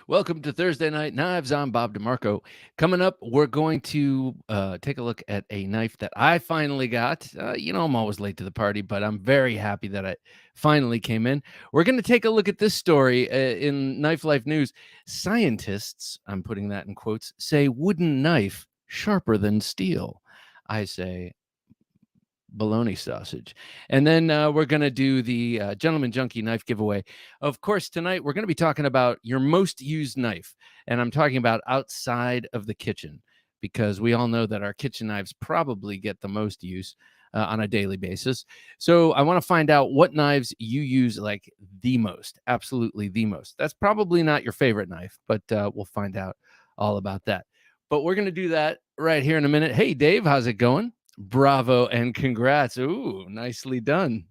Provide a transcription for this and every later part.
Welcome to Thursday Night Knives. I'm Bob DeMarco. Coming up, we're going to take a look at a knife that I finally got. I'm always late to the party, but I'm very happy that I finally came in. We're going to take a look at this story in Knife Life News. Scientists, I'm putting that in quotes, say wooden knife sharper than steel. I say bologna sausage. And then we're going to do the Gentleman Junkie knife giveaway. Of course, tonight we're going to be talking about your most used knife. And I'm talking about outside of the kitchen, because we all know that our kitchen knives probably get the most use on a daily basis. So I want to find out what knives you use like the most, absolutely the most. That's probably not your favorite knife, but we'll find out all about that. But we're going to do that right here in a minute. Hey, Dave, how's it going? Bravo and congrats. Ooh, nicely done.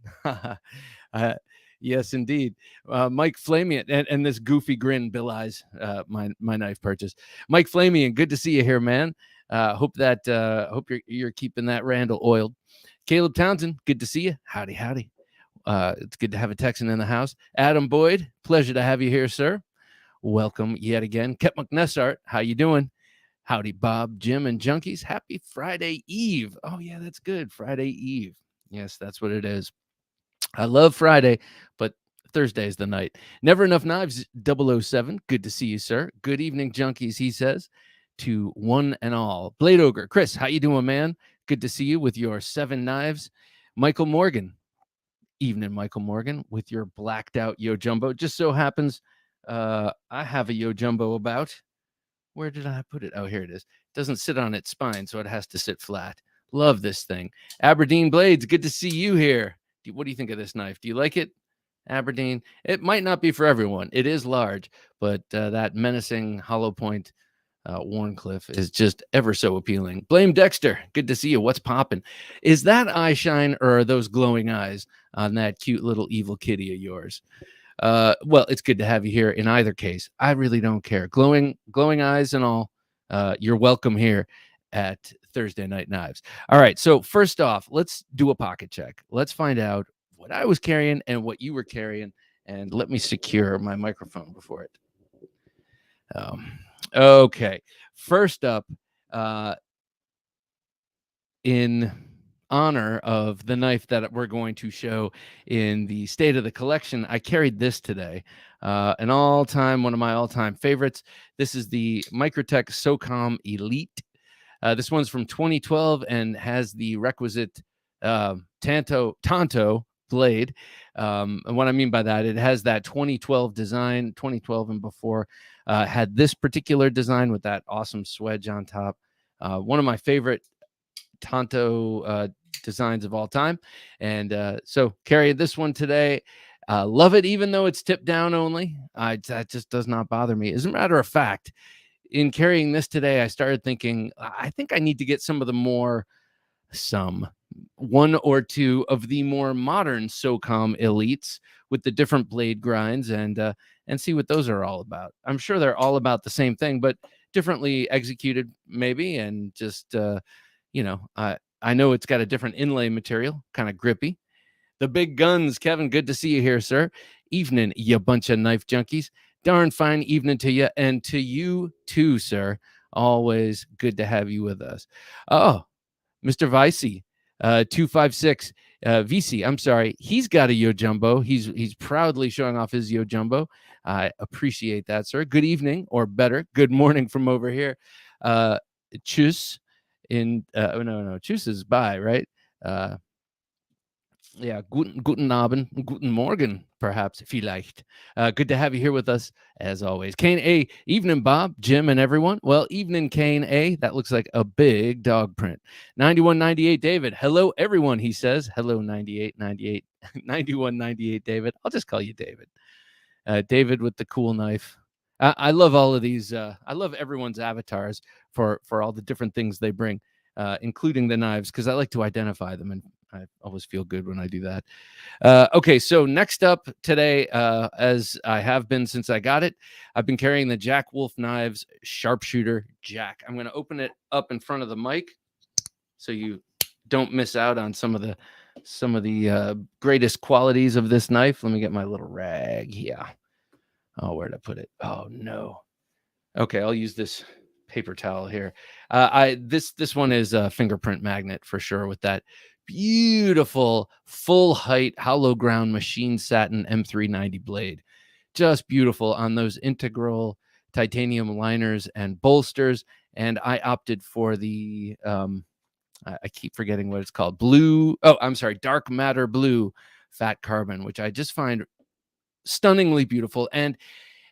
Yes, indeed. Mike Flamian and this goofy grin belies my knife purchase. Mike Flamian, good to see you here, man. Hope you're keeping that Randall oiled. Caleb Townsend, good to see you. Howdy. It's good to have a Texan in the house. Adam Boyd, pleasure to have you here, sir. Welcome yet again. Kep McNessart, how you doing? Howdy, Bob, Jim, and Junkies. Happy Friday Eve. Oh, yeah, that's good. Friday Eve. Yes, that's what it is. I love Friday, but Thursday's the night. Never Enough Knives 007. Good to see you, sir. Good evening, Junkies, he says to one and all. Blade Ogre. Chris, how you doing, man? Good to see you with your 7 knives. Michael Morgan. Evening, Michael Morgan, with your blacked out Yo Jumbo. Just so happens I have a Yo Jumbo about. Where did I put it? Oh, here it is. It doesn't sit on its spine, so it has to sit flat. Love this thing. Aberdeen Blades, good to see you here. What do you think of this knife? Do you like it, Aberdeen? It might not be for everyone. It is large, but that menacing hollow point Warncliffe is just ever so appealing. Blame Dexter, good to see you. What's popping? Is that eye shine or are those glowing eyes on that cute little evil kitty of yours? Well, it's good to have you here in either case. I really don't care. Glowing eyes and all. You're welcome here at Thursday Night Knives. All right. So first off, let's do a pocket check. Let's find out what I was carrying and what you were carrying. And let me secure my microphone before it. Okay. First up, in honor of the knife that we're going to show in the State of the Collection, I carried this today. One of my all-time favorites. This is the Microtech Socom Elite. This one's from 2012 and has the requisite Tanto blade. And what I mean by that, it has that 2012 design. 2012 and before had this particular design with that awesome swedge on top. One of my favorite Tanto designs of all time. And so carried this one today. Love it, even though it's tipped down only. That just does not bother me. As a matter of fact, in carrying this today, I started thinking, I think I need to get one or two of the more modern SOCOM Elites with the different blade grinds and see what those are all about. I'm sure they're all about the same thing, but differently executed maybe. And just, I know it's got a different inlay material, kind of grippy. The big guns, Kevin, good to see you here, sir. Evening, you bunch of knife junkies. Darn fine evening to you, and to you too, sir. Always good to have you with us. Oh, Mr. Vicey, 256 VC. I'm sorry, he's got a Yo Jumbo. He's proudly showing off his Yo Jumbo. I appreciate that, sir. Good evening, or better, good morning from over here. Tschüss. No, tschüss is bye, right? Yeah, guten Abend, guten Morgen, perhaps, vielleicht. Good to have you here with us, as always. Kane A, evening, Bob, Jim, and everyone. Well, evening, Kane A. That looks like a big dog print. 9198, David. Hello, everyone, he says. Hello, 9898, 9198, David. I'll just call you David. David with the cool knife. I love all of these. I love everyone's avatars for all the different things they bring, including the knives, because I like to identify them, and I always feel good when I do that. Okay, so next up today, as I have been since I got it, I've been carrying the Jack Wolf Knives Sharpshooter Jack. I'm going to open it up in front of the mic so you don't miss out on some of the greatest qualities of this knife. Let me get my little rag here. Oh, where'd I put it? Oh, no. Okay, I'll use this paper towel here. This one is a fingerprint magnet for sure, with that beautiful full height hollow ground machine satin M390 blade. Just beautiful on those integral titanium liners and bolsters. And I opted for the I keep forgetting what it's called. Dark matter blue fat carbon, which I just find stunningly beautiful. And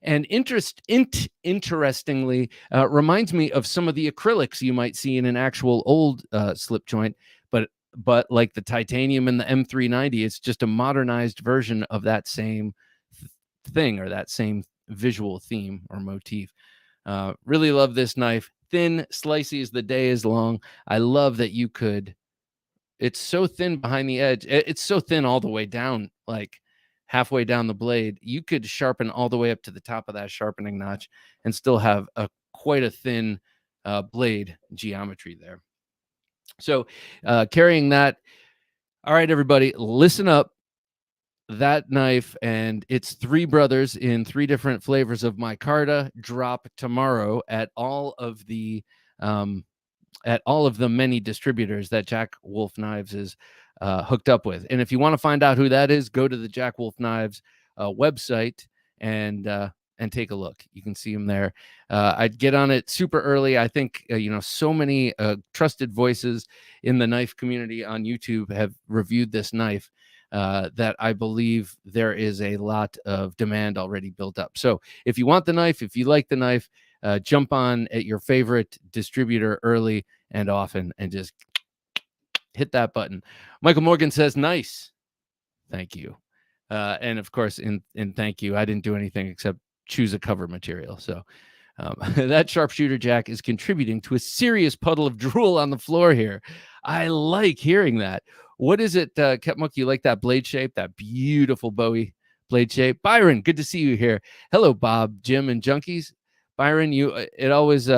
interestingly, reminds me of some of the acrylics you might see in an actual old slip joint, but like the titanium and the M390, it's just a modernized version of that same thing, or that same visual theme or motif. Really love this knife. Thin, slicey as the day is long. I love that you could. It's so thin behind the edge. It's so thin all the way down, like halfway down the blade. You could sharpen all the way up to the top of that sharpening notch and still have quite a thin blade geometry there. So carrying that. All right, everybody, listen up. That knife and its three brothers in three different flavors of micarta drop tomorrow at all of the many distributors that Jack Wolf Knives is hooked up with. And if you want to find out who that is, go to the Jack Wolf Knives website and take a look. You can see them there. I'd get on it super early. I think so many trusted voices in the knife community on YouTube have reviewed this knife, that I believe there is a lot of demand already built up. So if you want the knife, if you like the knife, jump on at your favorite distributor early and often and just hit that button. Michael Morgan says, nice. Thank you. And of course, in thank you, I didn't do anything except choose a cover material. So that sharpshooter Jack is contributing to a serious puddle of drool on the floor here. I like hearing that. What is it, Ketmuk? You like that blade shape, that beautiful Bowie blade shape? Byron, good to see you here. Hello, Bob, Jim, and Junkies. Byron, it always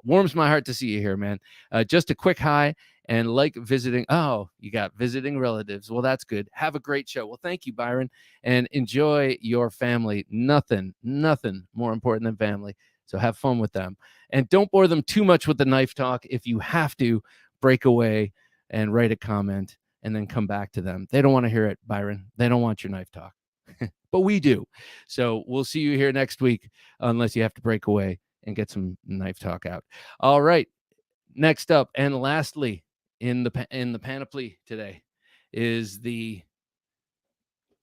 warms my heart to see you here, man. Just a quick hi, and like visiting. Oh, you got visiting relatives. Well, that's good. Have a great show. Well, thank you, Byron, and enjoy your family. Nothing more important than family. So have fun with them, and don't bore them too much with the knife talk. If you have to, break away and write a comment and then come back to them. They don't want to hear it, Byron. They don't want your knife talk, but we do. So we'll see you here next week, unless you have to break away and get some knife talk out. All right. Next up and lastly in the panoply today is the,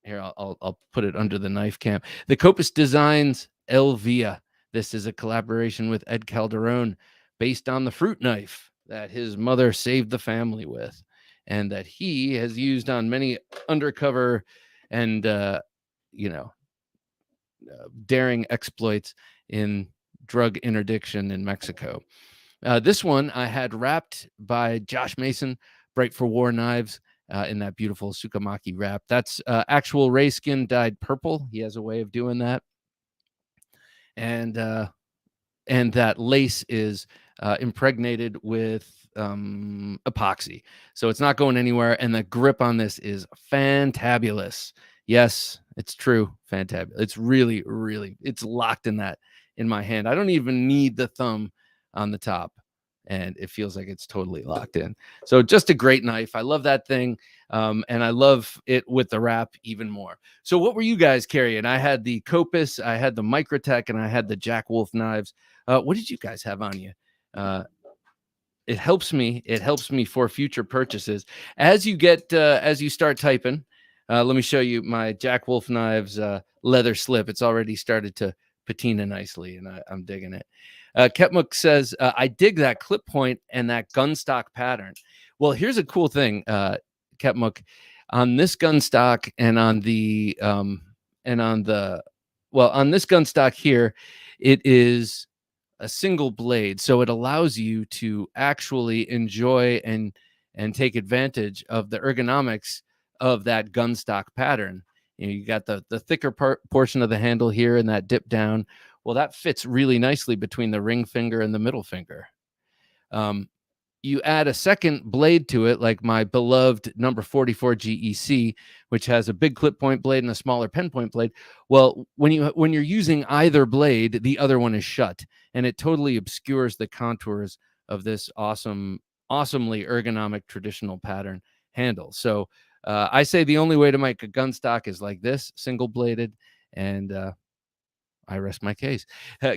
here, I'll put it under the knife cam, the Copus Designs Elvia. This is a collaboration with Ed Calderon based on the fruit knife that his mother saved the family with, and that he has used on many undercover and daring exploits in drug interdiction in Mexico. This one I had wrapped by Josh Mason, Bright for War Knives, in that beautiful Sukamaki wrap. That's actual ray skin dyed purple. He has a way of doing that. And that lace is impregnated with epoxy, so it's not going anywhere. And the grip on this is fantabulous. Yes, it's true, fantabulous. It's really, really, it's locked in my hand. I don't even need the thumb on the top, and it feels like it's totally locked in. So just a great knife. I love that thing, and I love it with the wrap even more. So what were you guys carrying? I had the Copus, I had the Microtech, and I had the Jack Wolf knives. What did you guys have on you? It helps me for future purchases. As you start typing, let me show you my Jack Wolf Knives leather slip. It's already started to patina nicely, and I'm digging it. Ketmuk says, I dig that clip point and that gun stock pattern. Well, here's a cool thing, Ketmuk. On this gun stock and on the on this gun stock here, it is a single blade, so it allows you to actually enjoy and take advantage of the ergonomics of that gun stock pattern. You got the thicker portion of the handle here and that dip down. Well, that fits really nicely between the ring finger and the middle finger. you add a second blade to it, like my beloved number 44 GEC, which has a big clip point blade and a smaller pen point blade. Well, when you're using either blade, the other one is shut, and it totally obscures the contours of this awesomely ergonomic traditional pattern handle. So I say the only way to make a gun stock is like this, single bladed, and I rest my case.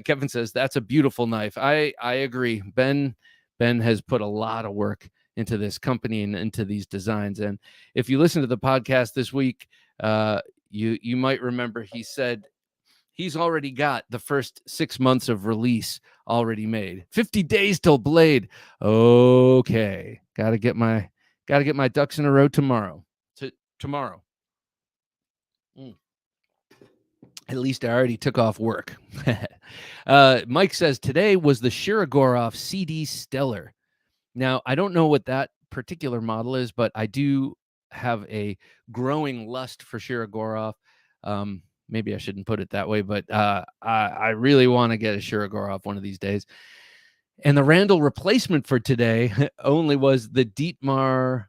Kevin says that's a beautiful knife. I agree. Ben has put a lot of work into this company and into these designs. And if you listen to the podcast this week, you might remember he said he's already got the first 6 months of release already made. 50 days till Blade. Okay, gotta get my ducks in a row tomorrow. Tomorrow. At least I already took off work. Mike says, today was the Shirogorov CD Stellar. Now, I don't know what that particular model is, but I do have a growing lust for Shirogorov. Maybe I shouldn't put it that way, but I really want to get a Shirogorov one of these days. And the Randall replacement for today only was the Dietmar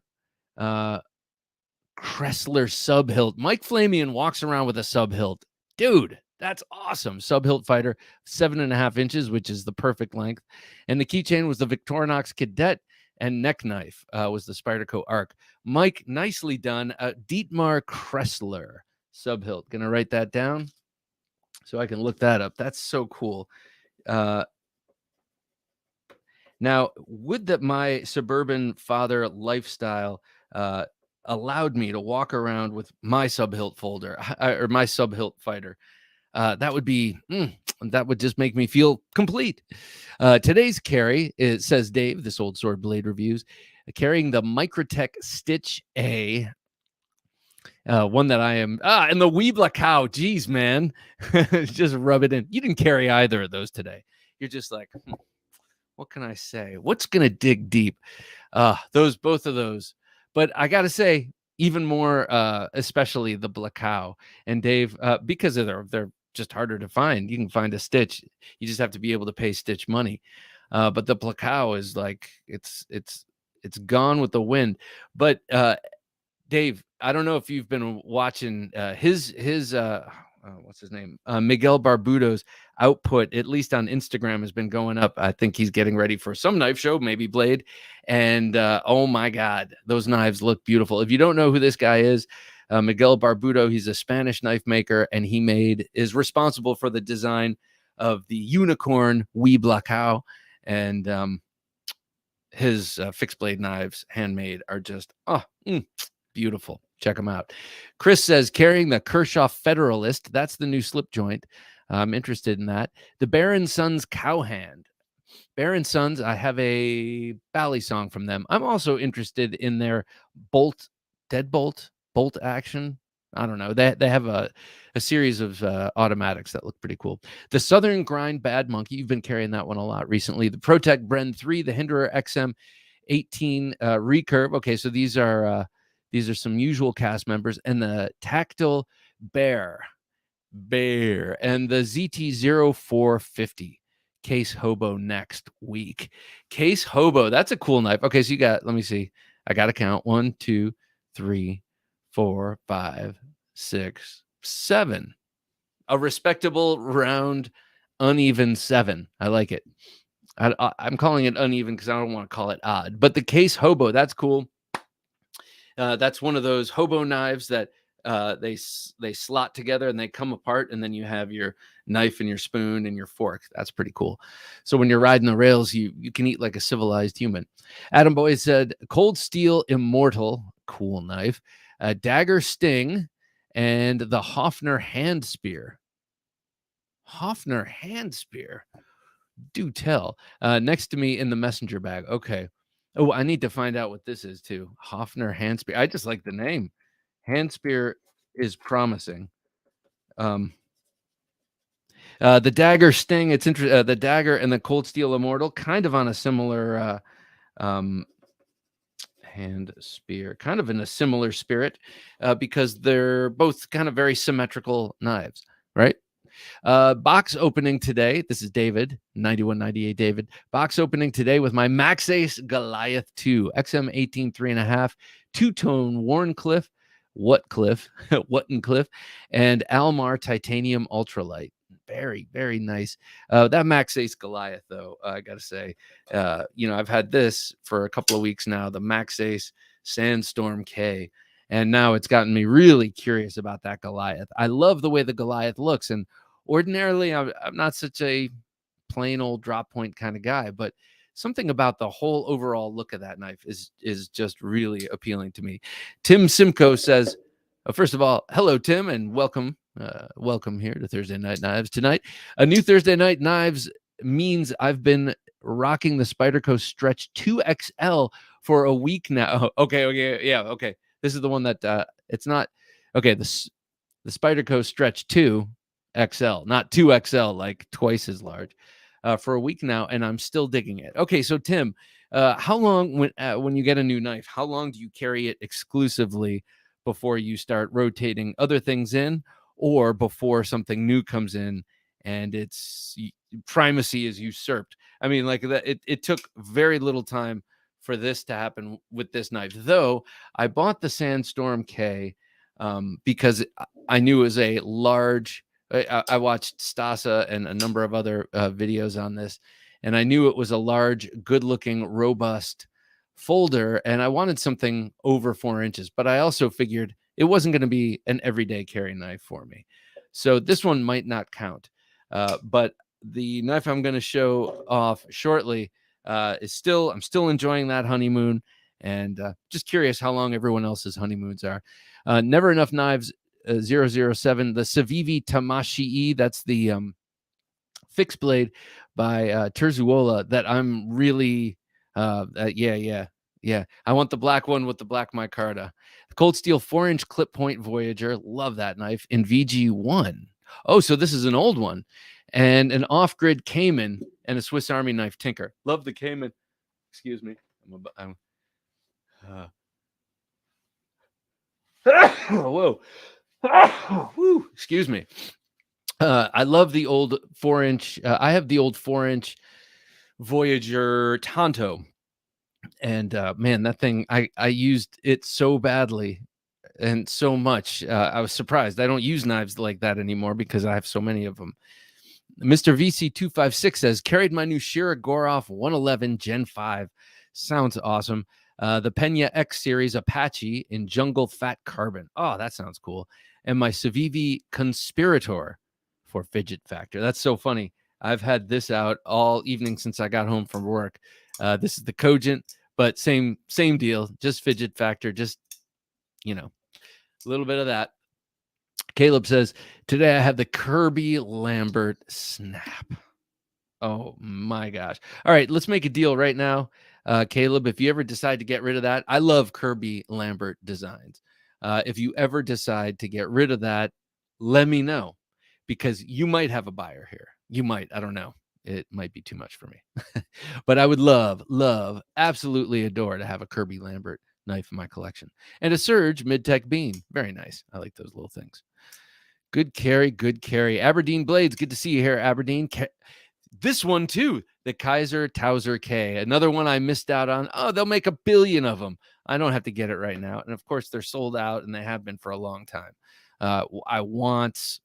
Kressler sub-hilt. Mike Flamian walks around with a sub-hilt. Dude, that's awesome. Sub-hilt fighter, 7.5 inches, which is the perfect length. And the keychain was the Victorinox Cadet, and neck knife was the Spyderco Arc. Mike, nicely done. Dietmar Kressler sub-hilt. Gonna write that down so I can look that up. That's so cool. Now, would that my suburban father lifestyle allowed me to walk around with my sub-hilt folder or my sub-hilt fighter. That would just make me feel complete. Today's carry, it says Dave, this old sword blade reviews, carrying the Microtech Stitch A. One that I am, and the Weebla Cow. Geez, man. Just rub it in. You didn't carry either of those today. You're just like, what can I say? What's going to dig deep? Both of those. But I got to say, even more, especially the Blackow and Dave, because they're just harder to find. You can find a Stitch. You just have to be able to pay Stitch money. But the Blackow is like, it's gone with the wind. But Dave, I don't know if you've been watching his what's his name? Miguel Barbudo's output, at least on Instagram, has been going up. I think he's getting ready for some knife show, maybe Blade. And oh my God, those knives look beautiful. If you don't know who this guy is, Miguel Barbudo, he's a Spanish knife maker, and he is responsible for the design of the unicorn Weebla Cow. And his fixed blade knives, handmade, are just beautiful. Check them out. Chris says, carrying the Kershaw Federalist. That's the new slip joint. I'm interested in that. The Baron Sons Cowhand. Baron Sons, I have a Bally song from them. I'm also interested in their bolt action. I don't know. They have a series of automatics that look pretty cool. The Southern Grind Bad Monkey. You've been carrying that one a lot recently. The Protec Bren 3, the Hinderer XM 18 recurve. Okay, so these are some usual cast members, and the Tactile Bear and the ZT0450 Case Hobo next week. Case Hobo, that's a cool knife. Okay, so you got, let me see. I got to count 1, 2, 3, 4, 5, 6, 7. A respectable, round, uneven 7. I like it. I'm calling it uneven because I don't want to call it odd. But the Case Hobo, that's cool. That's one of those hobo knives that they slot together and they come apart, and then you have your knife and your spoon and your fork. That's pretty cool. So when you're riding the rails, you can eat like a civilized human. Adam Boy said, Cold Steel Immortal, cool knife, Dagger Sting, and the Hofner Hand Spear. Hofner Hand Spear. Do tell. Next to me in the messenger bag. Okay. Oh, I need to find out what this is too. Hofner Hand Spear. I just like the name. Hand Spear is promising. The Dagger Sting. It's interesting. The Dagger and the Cold Steel Immortal, kind of on a similar Hand Spear, kind of in a similar spirit, because they're both kind of very symmetrical knives, right? Box opening today. This is David, 9198 David. Box opening today with my Max Ace Goliath 2 XM 18 3.5 two-tone Warncliffe, Whattencliffe, and Almar Titanium Ultralight. Very, very nice. That Max Ace Goliath, though, I got to say, I've had this for a couple of weeks now, the Max Ace Sandstorm K, and now it's gotten me really curious about that Goliath. I love the way the Goliath looks, and ordinarily I'm not such a plain old drop point kind of guy, but something about the whole overall look of that knife is just really appealing to me. Tim Simcoe says, first of all, hello, Tim, and welcome here to Thursday Night Knives tonight. A new Thursday Night Knives means I've been rocking the Spyderco Stretch 2XL for a week now. Okay. This is the one that it's not okay. The Spyderco Stretch 2XL, not 2XL, like twice as large, for a week now, and I'm still digging it. Okay, so Tim, how long when you get a new knife, how long do you carry it exclusively before you start rotating other things in, or before something new comes in and its primacy is usurped? I mean, like that. It took very little time for this to happen with this knife, though. I bought the Sandstorm K because I knew it was a large. I watched Stasa and a number of other videos on this, and I knew it was a large, good-looking, robust folder, and I wanted something over 4 inches, but I also figured it wasn't going to be an everyday carry knife for me. So this one might not count, but the knife I'm going to show off shortly I'm still enjoying that honeymoon, and just curious how long everyone else's honeymoons are. Never Enough Knives 007, the Civivi Tamashii, that's the fixed blade by Terzuola that I'm really yeah. I want the black one with the black micarta. Cold Steel 4-inch clip point Voyager, love that knife, in VG1. Oh, so this is an old one. And an off-grid Cayman and a Swiss Army knife Tinker. Love the Cayman. Excuse me. Whoa. Woo, excuse me. I love the old 4-inch. I have the old 4-inch Voyager Tonto. And man, that thing, I used it so badly and so much. I was surprised. I don't use knives like that anymore because I have so many of them. Mr. VC256 says, carried my new Shira Goroff 111 Gen 5. Sounds awesome. The Pena X Series Apache in Jungle Fat Carbon. Oh, that sounds cool. And my Civivi Conspirator for Fidget Factor. That's so funny. I've had this out all evening since I got home from work. This is the Cogent, but same deal. Just Fidget Factor. Just, a little bit of that. Caleb says, today I have the Kirby Lambert Snap. Oh my gosh. All right, let's make a deal right now. Caleb, if you ever decide to get rid of that, I love Kirby Lambert designs. If you ever decide to get rid of that, let me know, because you might have a buyer here. You might, I don't know. It might be too much for me, but I would love, absolutely adore to have a Kirby Lambert knife in my collection, and a Surge Mid-Tech Beam. Very nice. I like those little things. Good carry. Aberdeen Blades. Good to see you here, Aberdeen. This one too, the Kaiser Towser K, another one I missed out on. Oh, they'll make a billion of them. I don't have to get it right now. And of course, they're sold out, and they have been for a long time. I want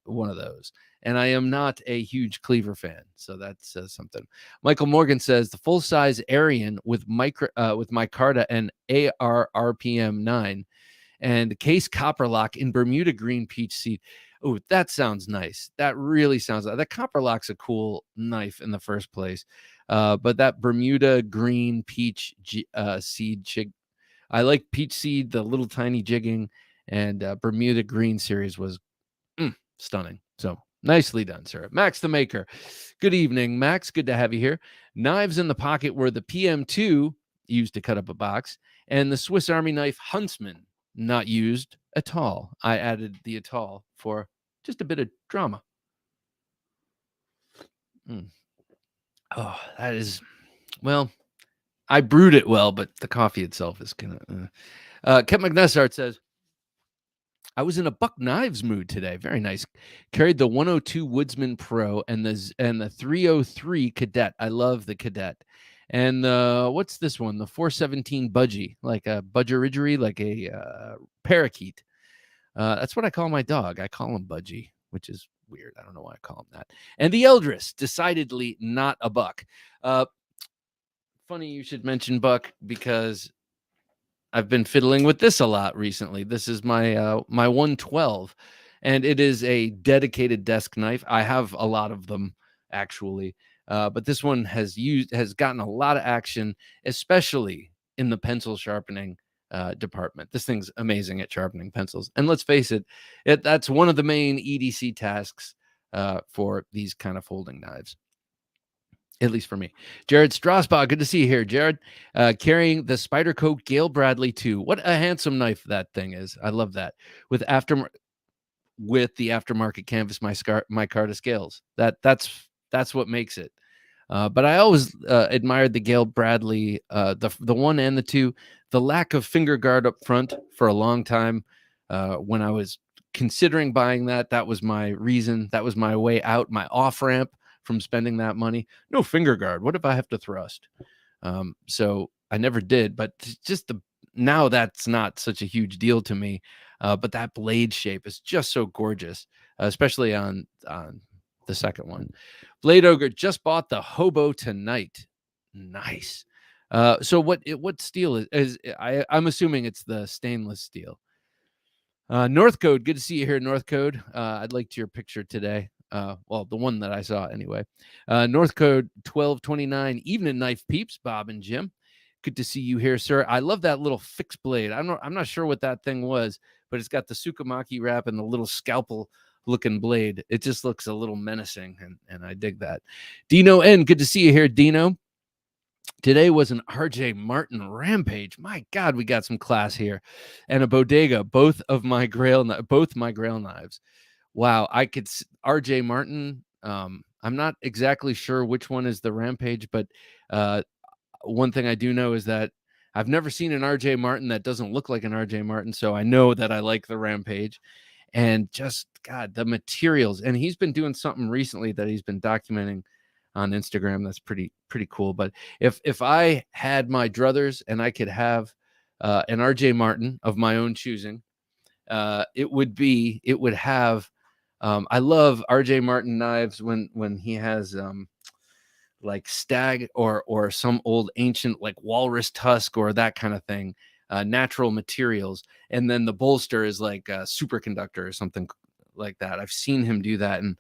one of those. And I am not a huge Cleaver fan, so that says something. Michael Morgan says the full-size Arian with micarta and AR RPM 9 and the case copper lock in Bermuda green peach seed. Oh, that sounds nice. That really sounds like that. Copper lock's a cool knife in the first place. But that Bermuda green peach seed jig, I like peach seed, the little tiny jigging, and Bermuda green series was stunning. So nicely done, sir. Max the Maker. Good evening, Max. Good to have you here. Knives in the pocket were the PM2 used to cut up a box, and the Swiss Army knife Huntsman not used at all. I added the at all for just a bit of drama. Oh, that is, well, I brewed it well, but the coffee itself is kind of. Kent McNessart says, I was in a Buck Knives mood today. Very nice. Carried the 102 Woodsman Pro and the 303 Cadet. I love the Cadet. And what's this one? The 417 Budgie, like a budgeridgery, like a parakeet. That's what I call my dog. I call him Budgie, which is weird. I don't know why I call him that. And the Eldris, decidedly not a buck. Funny you should mention buck, because I've been fiddling with this a lot recently. This is my my 112, and it is a dedicated desk knife. I have a lot of them actually, but this one has gotten a lot of action, especially in the pencil sharpening department. This thing's amazing at sharpening pencils, and let's face it, that's one of the main EDC tasks for these kind of folding knives. At least for me. Jared Strasbaugh, good to see you here, Jared. Carrying the Spyderco Gale Bradley 2. What a handsome knife that thing is. I love that. With the aftermarket canvas micarta scales. That's what makes it. But I always admired the Gale Bradley, the 1 and the 2. The lack of finger guard up front for a long time. When I was considering buying that was my reason. That was my way out, my off-ramp from spending that money. No finger guard. What if I have to thrust? So I never did, but just now that's not such a huge deal to me. But that blade shape is just so gorgeous, especially on the second one. Blade Ogre just bought the Hobo tonight. Nice. So what steel is I'm assuming it's the stainless steel. Northcode, good to see you here, Northcode. I'd liked your picture today. Well, the one that I saw anyway. Northcode 1229, evening knife peeps, Bob and Jim. Good to see you here, sir. I love that little fixed blade. I'm not sure what that thing was, but it's got the Tsukamaki wrap and the little scalpel looking blade. It just looks a little menacing, and I dig that. Dino N, good to see you here, Dino. Today was an RJ Martin Rampage. My God, we got some class here. And a Bodega, both my Grail knives. Wow, I could RJ Martin. I'm not exactly sure which one is the Rampage, but one thing I do know is that I've never seen an RJ Martin that doesn't look like an RJ Martin, so I know that I like the Rampage. And just, God, the materials. And he's been doing something recently that he's been documenting on Instagram that's pretty cool. But if I had my druthers and I could have an RJ Martin of my own choosing, it would have I love RJ Martin knives when he has like stag or some old ancient like walrus tusk or that kind of thing, natural materials, and then the bolster is like a superconductor or something like that. I've seen him do that, and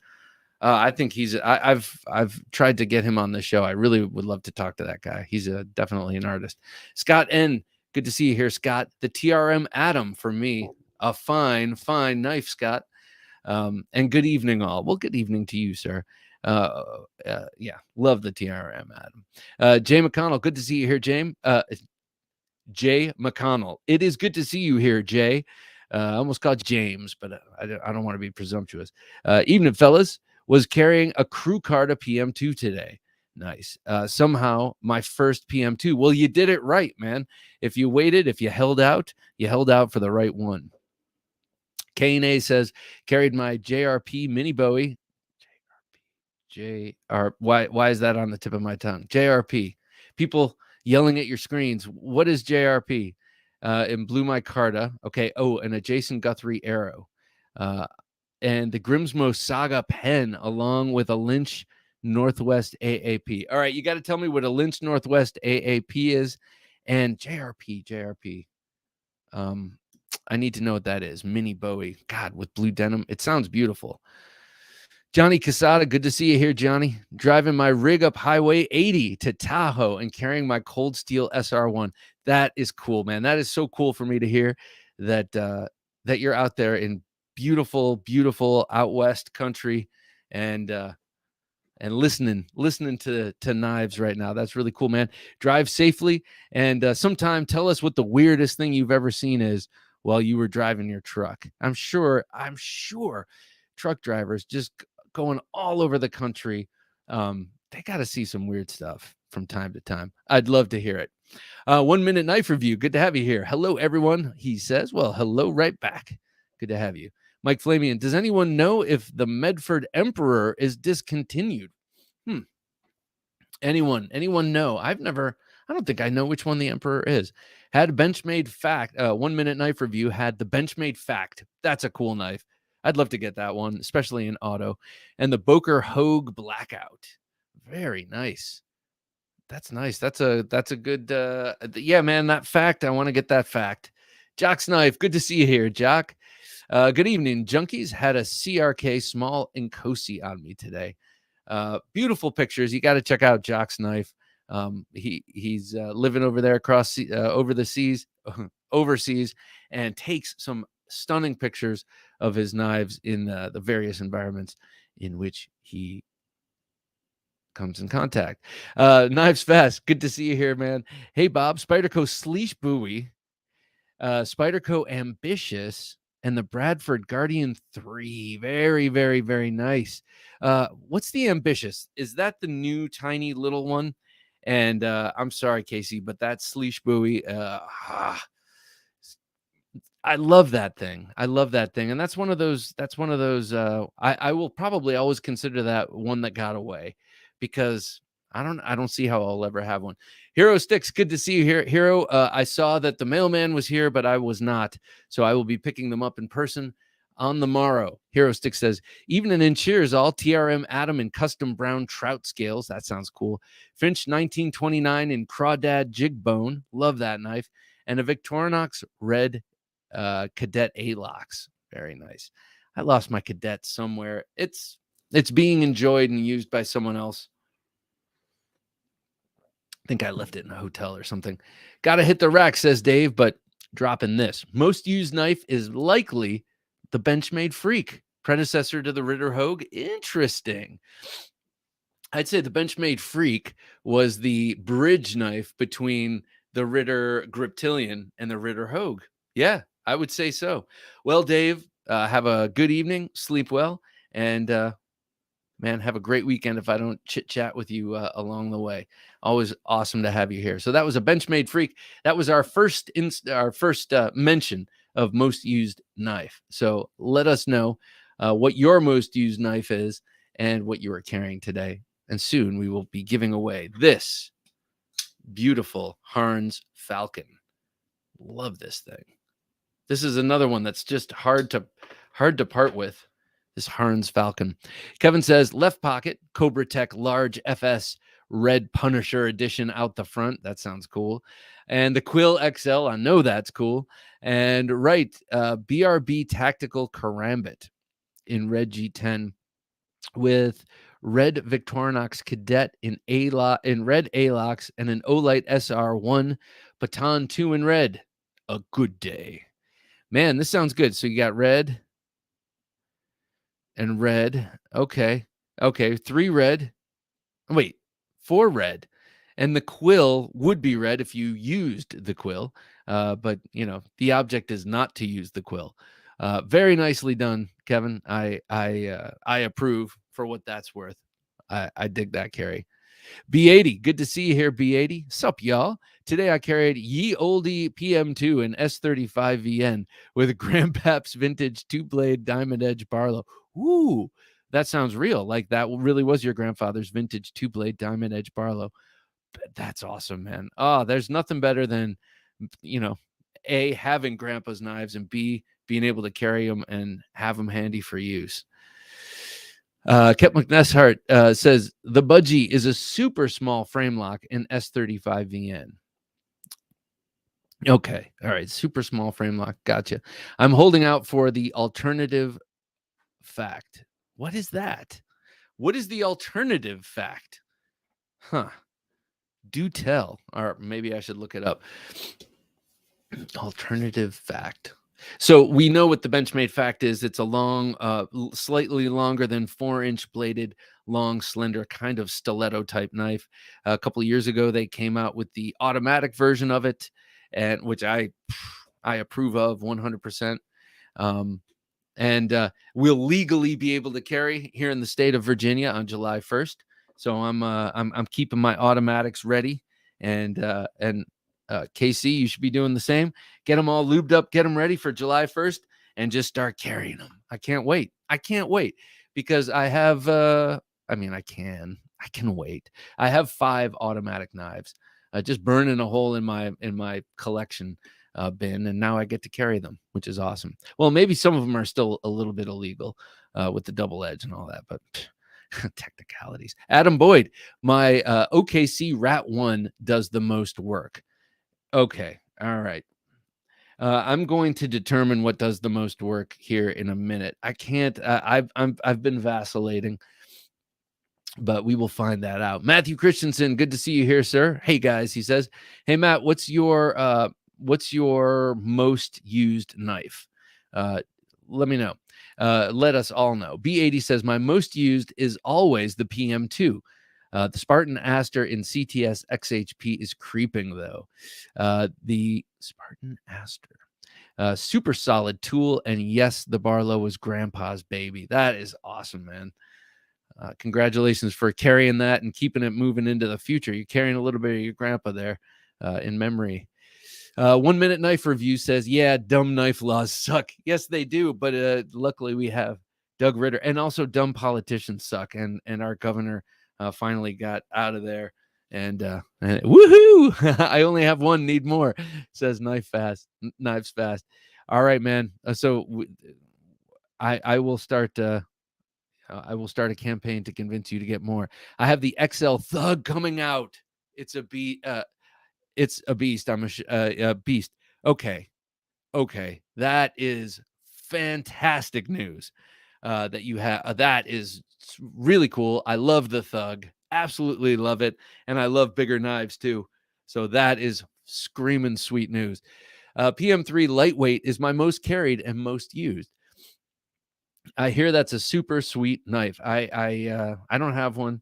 I think I've tried to get him on the show. I really would love to talk to that guy. He's definitely an artist. Scott N, good to see you here, Scott. The TRM Atom for me, a fine knife, Scott. And good evening, all. Well, good evening to you, sir. Yeah, love the TRM Atom. Jay McConnell, good to see you here, Jay. Jay McConnell, it is good to see you here, Jay. I almost called James, but I don't want to be presumptuous. Evening, fellas. Was carrying a crew card of PM2 today. Nice. Somehow my first PM2. Well, you did it right, man. If you waited, if you held out for the right one. K&A says, carried my JRP mini Bowie. Why is that on the tip of my tongue? JRP. People yelling at your screens. What is JRP? And Blue Micarta. Okay. Oh, and a Jason Guthrie arrow. And the Grimsmo Saga pen along with a Lynch Northwest AAP. All right, you got to tell me what a Lynch Northwest AAP is, and JRP. I need to know what that is. Mini Bowie. God, with blue denim. It sounds beautiful. Johnny Casada, good to see you here, Johnny. Driving my rig up Highway 80 to Tahoe and carrying my Cold Steel SR1. That is cool, man. That is so cool for me to hear that that you're out there in beautiful out west country and listening to knives right now. That's really cool, man. Drive safely, and sometime tell us what the weirdest thing you've ever seen is while you were driving your truck. I'm sure truck drivers just going all over the country, they got to see some weird stuff from time to time. I'd love to hear it. 1 minute knife review. Good to have you here. Hello, everyone. He says, well, hello right back. Good to have you. Mike Flamian, does anyone know if the Medford Emperor is discontinued? Anyone know? I don't think I know which one the Emperor is. Had Benchmade Fact, 1 minute knife review, had the Benchmade Fact. That's a cool knife. I'd love to get that one, especially in auto. And the Boker Hogue Blackout. Very nice. That's nice. That's a good, yeah, man, that Fact. I want to get that Fact. Jock's Knife. Good to see you here, Jock. Good evening, junkies. Had a CRK small Nkosi on me today. Beautiful pictures. You got to check out Jock's Knife. He's living over there across over the seas, overseas, and takes some stunning pictures of his knives in the various environments in which he comes in contact. Knives Fast. Good to see you here, man. Hey, Bob. Spyderco Sleesh Buoy, Spyderco Ambitious, and the Bradford Guardian 3. Very, very, very nice. What's the Ambitious? Is that the new tiny little one? And I'm sorry, Casey, but that Sleesh Buoy, I love that thing. And that's one of those, I will probably always consider that one that got away, because I don't see how I'll ever have one. Hero Sticks, good to see you here. Hero, I saw that the mailman was here, but I was not. So I will be picking them up in person on the morrow. Hero Sticks says, even an Cheers, all TRM Atom and custom brown trout scales. That sounds cool. Finch 1929 in Crawdad Jig Bone. Love that knife. And a Victorinox Red Cadet A-Locks. Very nice. I lost my Cadet somewhere. It's being enjoyed and used by someone else. I think I left it in a hotel or something. Gotta hit the rack, says Dave, but dropping this. Most used knife is likely the Benchmade Freak, predecessor to the Ritter Hogue. Interesting. I'd say the Benchmade Freak was the bridge knife between the Ritter Griptilian and the Ritter Hogue. Yeah, I would say so. Well, Dave, have a good evening. Sleep well. And man, have a great weekend if I don't chit-chat with you along the way. Always awesome to have you here. So that was a Benchmade Freak. That was our first mention of most used knife. So let us know what your most used knife is and what you are carrying today. And soon we will be giving away this beautiful Harns Falcon. Love this thing. This is another one that's just hard to part with. This Harns Falcon. Kevin says, left pocket, Cobra Tech large FS red Punisher edition out the front. That sounds cool. And the Quill XL, I know that's cool. And right, BRB Tactical Karambit in red G10 with red Victorinox Cadet in red A-Locks and an Olight SR1 Baton 2 in red. A good day. Man, this sounds good. So you got red and red. Okay. 3 red. Wait, 4 red. And the quill would be red if you used the quill. But, you know, the object is not to use the quill. Very nicely done, Kevin. I approve for what that's worth. I dig that carry. B80, good to see you here, B80. Sup, y'all? Today I carried Ye Oldie PM2 and S35 VN with a Grandpaps vintage 2-blade diamond edge Barlow. Ooh, that sounds real. Like that really was your grandfather's vintage 2-blade diamond edge Barlow. That's awesome, man. Oh, there's nothing better than, you know, A, having grandpa's knives, and B, being able to carry them and have them handy for use. Kep McNeshart says the Budgie is a super small frame lock in S35 VN. Okay. All right. Super small frame lock. Gotcha. I'm holding out for the alternative fact. What is that? What is the alternative fact? Huh. Do tell. Or maybe I should look it up. Alternative fact. So we know what the Benchmade Fact is. It's a long, slightly longer than 4-inch bladed, long, slender, kind of stiletto type knife. A couple of years ago, they came out with the automatic version of it, and which I approve of 100%. And we'll legally be able to carry here in the state of Virginia on July 1st. So I'm keeping my automatics ready, and KC, you should be doing the same. Get them all lubed up, get them ready for July 1st, and just start carrying them. I can't wait. I can't wait because I have, I can wait. I have 5 automatic knives, just burning a hole in my collection bin, and now I get to carry them, which is awesome. Well, maybe some of them are still a little bit illegal with the double edge and all that, but technicalities. Adam Boyd, my OKC Rat 1 does the most work. Okay, all right. I'm going to determine what does the most work here in a minute. I can't. I've been vacillating, but we will find that out. Matthew Christensen, good to see you here, sir. Hey guys, he says. Hey Matt, what's your most used knife? Let me know. Let us all know. B80 says my most used is always the PM2. The Spartan Aster in CTS XHP is creeping though. The Spartan Aster, super solid tool, and yes, the Barlow was Grandpa's baby. That is awesome, man. Congratulations for carrying that and keeping it moving into the future. You're carrying a little bit of your grandpa there in memory. 1 Minute Knife Review says, yeah, dumb knife laws suck. Yes, they do. But luckily we have Doug Ritter, and also dumb politicians suck. And our governor finally got out of there. And woohoo! I only have one, need more, says Knives Fast. All right, man. I will start. I will start a campaign to convince you to get more. I have the XL Thug coming out. It's a beast. I'm a beast. Okay. That is fantastic news that you have. That is really cool. I love the Thug. Absolutely love it. And I love bigger knives too. So that is screaming sweet news. PM3 Lightweight is my most carried and most used. I hear that's a super sweet knife. I don't have one,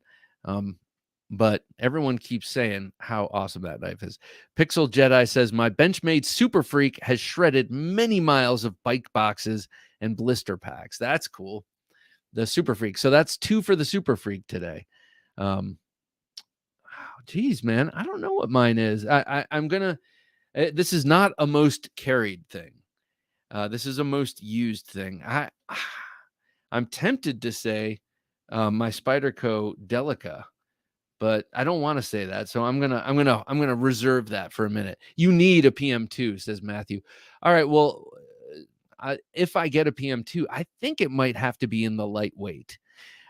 but everyone keeps saying how awesome that knife is. Pixel Jedi says my Benchmade Super Freak has shredded many miles of bike boxes and blister packs. That's cool. The Super Freak. So that's 2 for the Super Freak today. Geez, man, I don't know what mine is. I'm gonna. This is not a most carried thing. This is a most used thing. I'm tempted to say my Spyderco Delica, but I don't want to say that. So I'm gonna reserve that for a minute. You need a PM2, says Matthew. All right, well, if I get a PM2, I think it might have to be in the lightweight.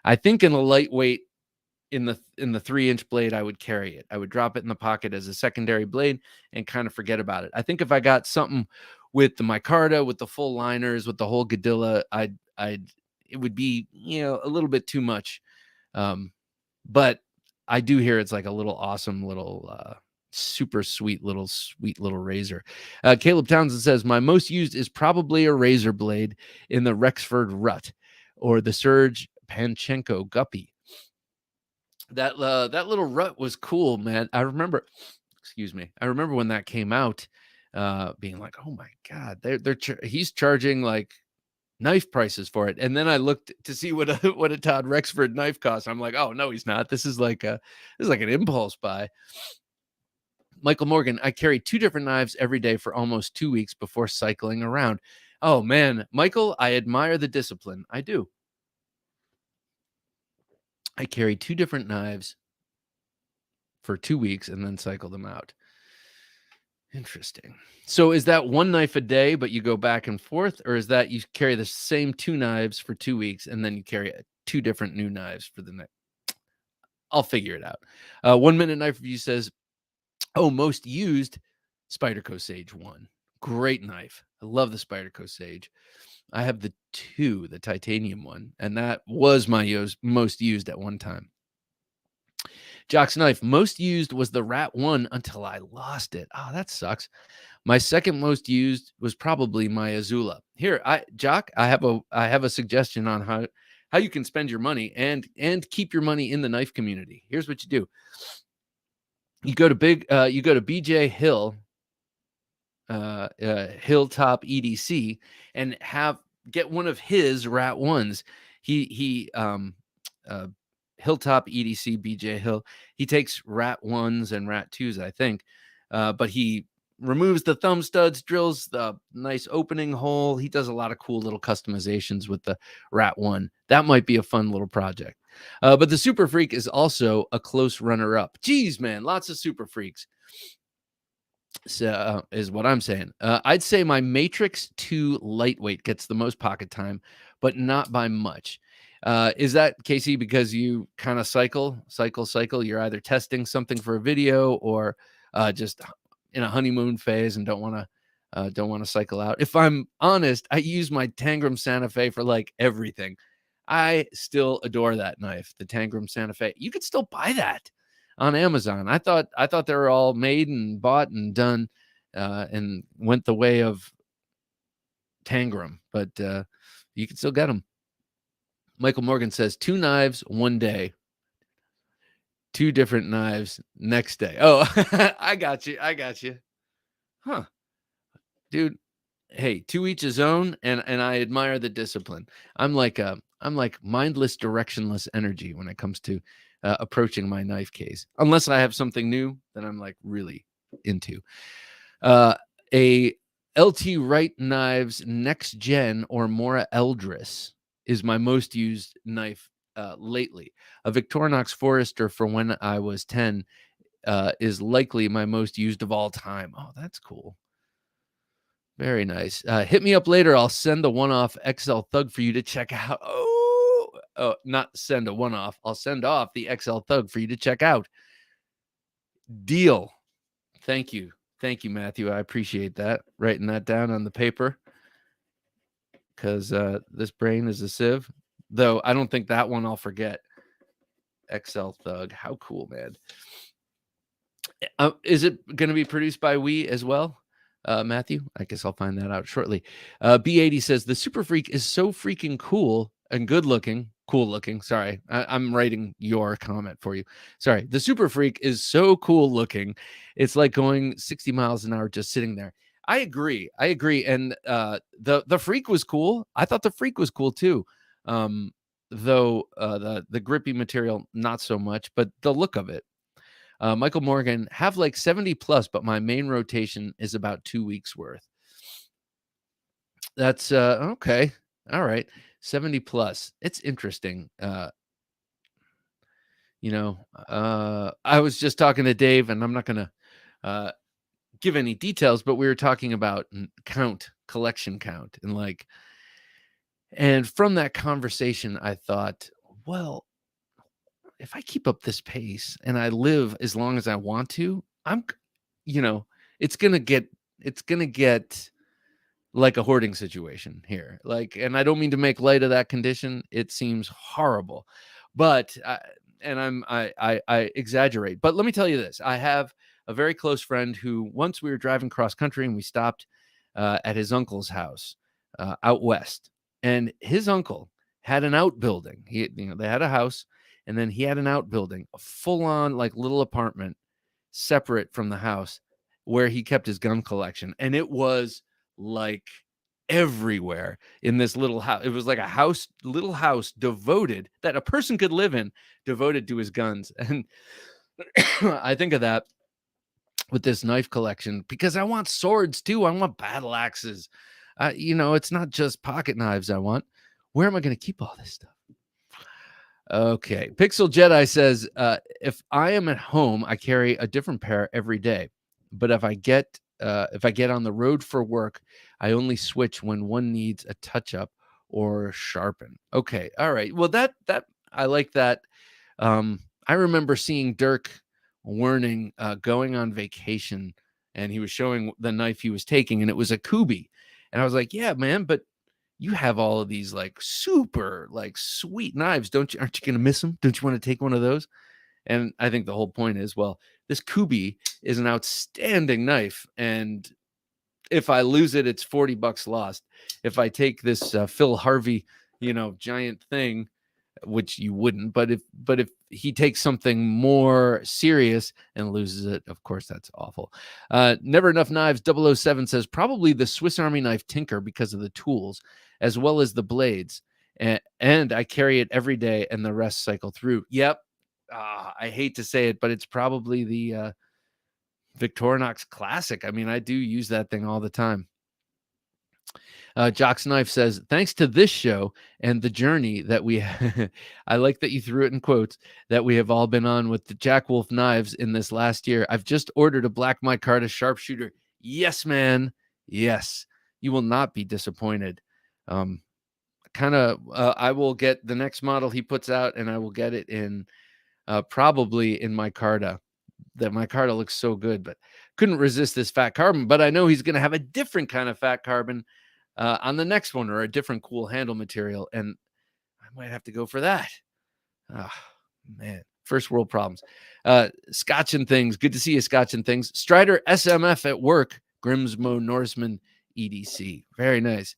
I think in the lightweight, in the 3-inch blade, I would carry it. I would drop it in the pocket as a secondary blade and kind of forget about it. I think if I got something with the micarta, with the full liners, with the whole Gadilla, it would be, a little bit too much. But I do hear it's like a little awesome little super sweet little razor. Caleb Townsend says my most used is probably a razor blade in the Rexford Rut or the Serge Panchenko Guppy. That little Rut was cool, man. I remember when that came out, being like, oh my God, he's charging like knife prices for it. And then I looked to see what a Todd Rexford knife costs. I'm like, oh no, he's not. This is like an impulse buy. Michael Morgan, I carry 2 different knives every day for almost 2 weeks before cycling around. Oh man, Michael, I admire the discipline. I do. I carry 2 different knives for 2 weeks and then cycle them out. Interesting. So is that 1 knife a day, but you go back and forth, or is that you carry the same 2 knives for 2 weeks and then you carry 2 different new knives for the next? I'll figure it out. 1 Minute Knife Review says, oh, most used Spyderco Sage 1. Great knife. I love the Spyderco Sage. I have the titanium one, and that was my most used at one time. Jock's Knife, most used was the Rat 1 until I lost it. Oh, that sucks. My second most used was probably my Azula. Here, Jock, I have a suggestion on how you can spend your money and keep your money in the knife community. Here's what you do. You go to BJ Hill, Hilltop EDC, and get one of his Rat 1s. He Hilltop EDC BJ Hill. He takes Rat 1s and Rat 2s, I think, but he removes the thumb studs, drills the nice opening hole. He does a lot of cool little customizations with the Rat 1. That might be a fun little project. But the Super Freak is also a close runner-up. Geez, man, lots of Super Freaks. So, is what I'm saying. I'd say my Matrix 2 lightweight gets the most pocket time, but not by much. Is that, Casey, because you kind of cycle? You're either testing something for a video or just in a honeymoon phase and don't want to cycle out. If I'm honest, I use my Tangram Santa Fe for like everything. I still adore that knife, the Tangram Santa Fe. You could still buy that on Amazon. I thought they were all made and bought and done and went the way of Tangram, but you can still get them. Michael Morgan says 2 knives one day, 2 different knives next day. Oh, I got you. Huh. Dude, hey, to each his own, and I admire the discipline. I'm like mindless, directionless energy when it comes to approaching my knife case. Unless I have something new that I'm like really into. A LT Wright Knives Next Gen or Mora Eldris is my most used knife lately. A Victorinox Forester for when I was 10 is likely my most used of all time. Oh, that's cool. Very nice. Hit me up later. I'll send the one-off XL Thug for you to check out. Oh, not send a one-off. I'll send off the XL Thug for you to check out. Deal. Thank you, Matthew. I appreciate that. Writing that down on the paper because this brain is a sieve. Though I don't think that one I'll forget. XL Thug. How cool, man. Is it going to be produced by We as well? Matthew, I guess I'll find that out shortly. B80 says the Super Freak is so freaking cool and cool looking. Sorry, I'm writing your comment for you. Sorry, the Super Freak is so cool looking. It's like going 60 miles an hour just sitting there. I agree. And the Freak was cool. I thought the Freak was cool too. Though the grippy material not so much, but the look of it. Michael Morgan, have like 70 plus, but my main rotation is about 2 weeks worth. That's okay. All right. 70 plus. It's interesting. I was just talking to Dave, and I'm not going to give any details, but we were talking about collection count. And from that conversation, I thought, well, if I keep up this pace and I live as long as I want to, it's going to get like a hoarding situation here. And I don't mean to make light of that condition. It seems horrible, but I exaggerate, but let me tell you this. I have a very close friend who once we were driving cross country and we stopped at his uncle's house out west, and his uncle had an outbuilding. They had a house, and then he had an outbuilding, a full-on like little apartment separate from the house where he kept his gun collection. And it was like everywhere in this little house. It was like a little house devoted that a person could live in, devoted to his guns. And I think of that with this knife collection because I want swords too. I want battle axes. It's not just pocket knives I want. Where am I going to keep all this stuff? Okay. Pixel Jedi says, if I am at home, I carry a different pair every day. But if I get on the road for work, I only switch when one needs a touch up or sharpen. Okay. All right. Well, that I like that. I remember seeing Dirk Werning going on vacation, and he was showing the knife he was taking, and it was a Kubi. And I was like, yeah, man, but you have all of these like super like sweet knives. Aren't you going to miss them? Don't you want to take one of those? And I think the whole point is, well, this Kubi is an outstanding knife. And if I lose it, it's $40 lost. If I take this Phil Harvey, giant thing, which you wouldn't, but if he takes something more serious and loses it, of course, that's awful. Never Enough Knives 007 says probably the Swiss Army knife Tinker because of the tools as well as the blades. And I carry it every day and the rest cycle through. Yep. I hate to say it, but it's probably the Victorinox Classic. I mean, I do use that thing all the time. Jock's Knife says, thanks to this show and the journey that we I like that you threw it in quotes, that we have all been on with the Jack Wolf knives in this last year. I've just ordered a black micarta sharpshooter. Yes, man. Yes. You will not be disappointed. I will get the next model he puts out, and I will get it in probably in micarta. That micarta looks so good, but couldn't resist this fat carbon. But I know he's going to have a different kind of fat carbon on the next one, or a different cool handle material, and I might have to go for that. Oh, man, first world problems. Scotch and Things. Good to see you, Scotch and Things. Strider SMF at work. Grimsmo Norseman EDC. Very nice.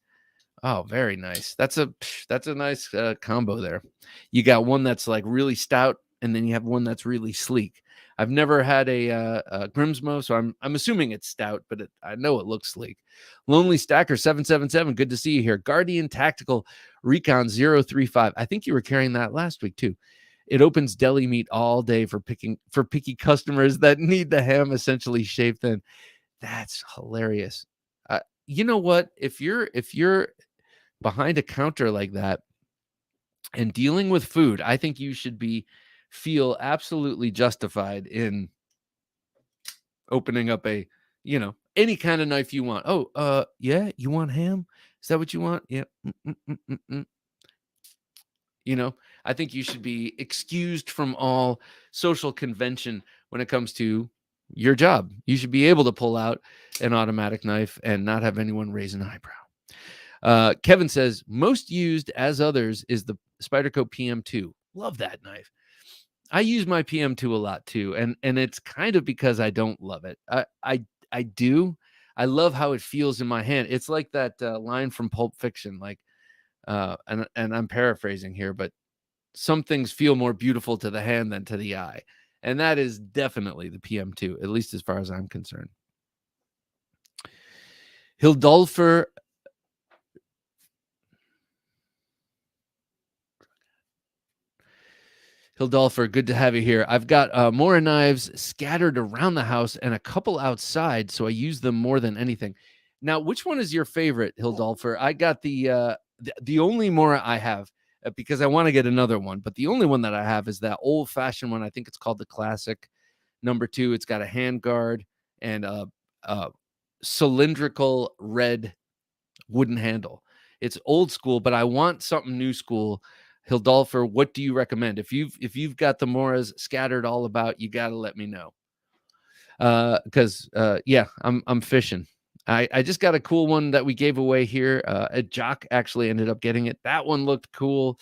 Oh, very nice. That's a nice combo there. You got one that's like really stout, and then you have one that's really sleek. I've never had a Grimsmo, so I'm assuming it's stout, but I know it looks sleek. Lonely Stacker 777, good to see you here. Guardian Tactical Recon 035. I think you were carrying that last week too. It opens deli meat all day for picky customers that need the ham essentially shaved thin. That's hilarious. You know what? If you're behind a counter like that and dealing with food, I think you should feel absolutely justified in opening up any kind of knife you want. Oh, yeah, you want ham? Is that what you want? Yeah. I think you should be excused from all social convention when it comes to your job. You should be able to pull out an automatic knife and not have anyone raise an eyebrow. Kevin says, most used as others is the Spyderco PM2. Love that knife. I use my PM2 a lot too, and it's kind of because I don't love it. I do. I love how it feels in my hand. It's like that line from Pulp Fiction, like, and I'm paraphrasing here, but some things feel more beautiful to the hand than to the eye, and that is definitely the PM2, at least as far as I'm concerned. Hildolfer Hildolfer, good to have you here. I've got more knives scattered around the house and a couple outside, so I use them more than anything. Now, which one is your favorite, Hildolfer? I got the only Mora I have, because I want to get another one, but the only one that I have is that old-fashioned one. I think it's called the Classic #2. It's got a hand guard and a cylindrical red wooden handle. It's old school, but I want something new school. Hildolfer, what do you recommend? If you've got the Moras scattered all about, you got to let me know. Because yeah, I'm fishing. I just got a cool one that we gave away here. A Jock actually ended up getting it. That one looked cool.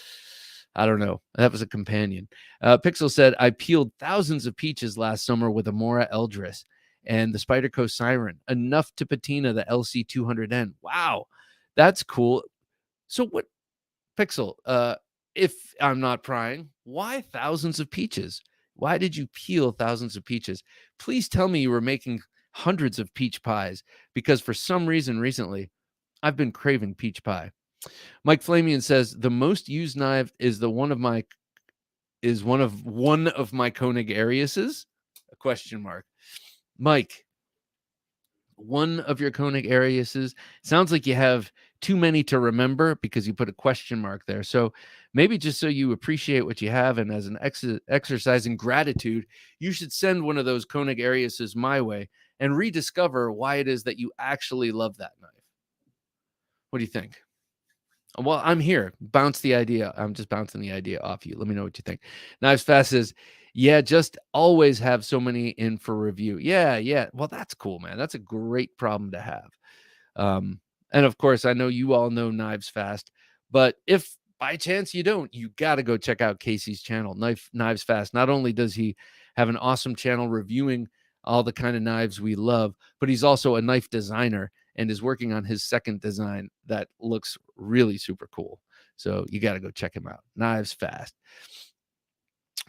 I don't know. That was a companion. Pixel said, I peeled thousands of peaches last summer with a Mora Eldris and the Spyderco Siren, enough to patina the LC200N. Wow, that's cool. So what, Pixel, if I'm not prying, why thousands of peaches? Why did you peel thousands of peaches? Please tell me you were making hundreds of peach pies, because for some reason recently I've been craving peach pie. Mike Flamian says the most used knife is one of my Koenig Ariuses? A question mark. Mike, one of your Koenig Ariuses. Sounds like you have too many to remember because you put a question mark there. So maybe just so you appreciate what you have, and as an exercise in gratitude, you should send one of those Koenig Ariuses my way and rediscover why it is that you actually love that knife. What do you think? Well, I'm here. Bounce the idea. I'm just bouncing the idea off you. Let me know what you think. Knives Fast says, yeah, just always have so many in for review. Yeah. Well, that's cool, man. That's a great problem to have. And of course, I know you all know Knives Fast, but if by chance you don't, you got to go check out Casey's channel, Knives Fast. Not only does he have an awesome channel reviewing all the kind of knives we love, but he's also a knife designer and is working on his second design that looks really super cool. So you got to go check him out. Knives Fast.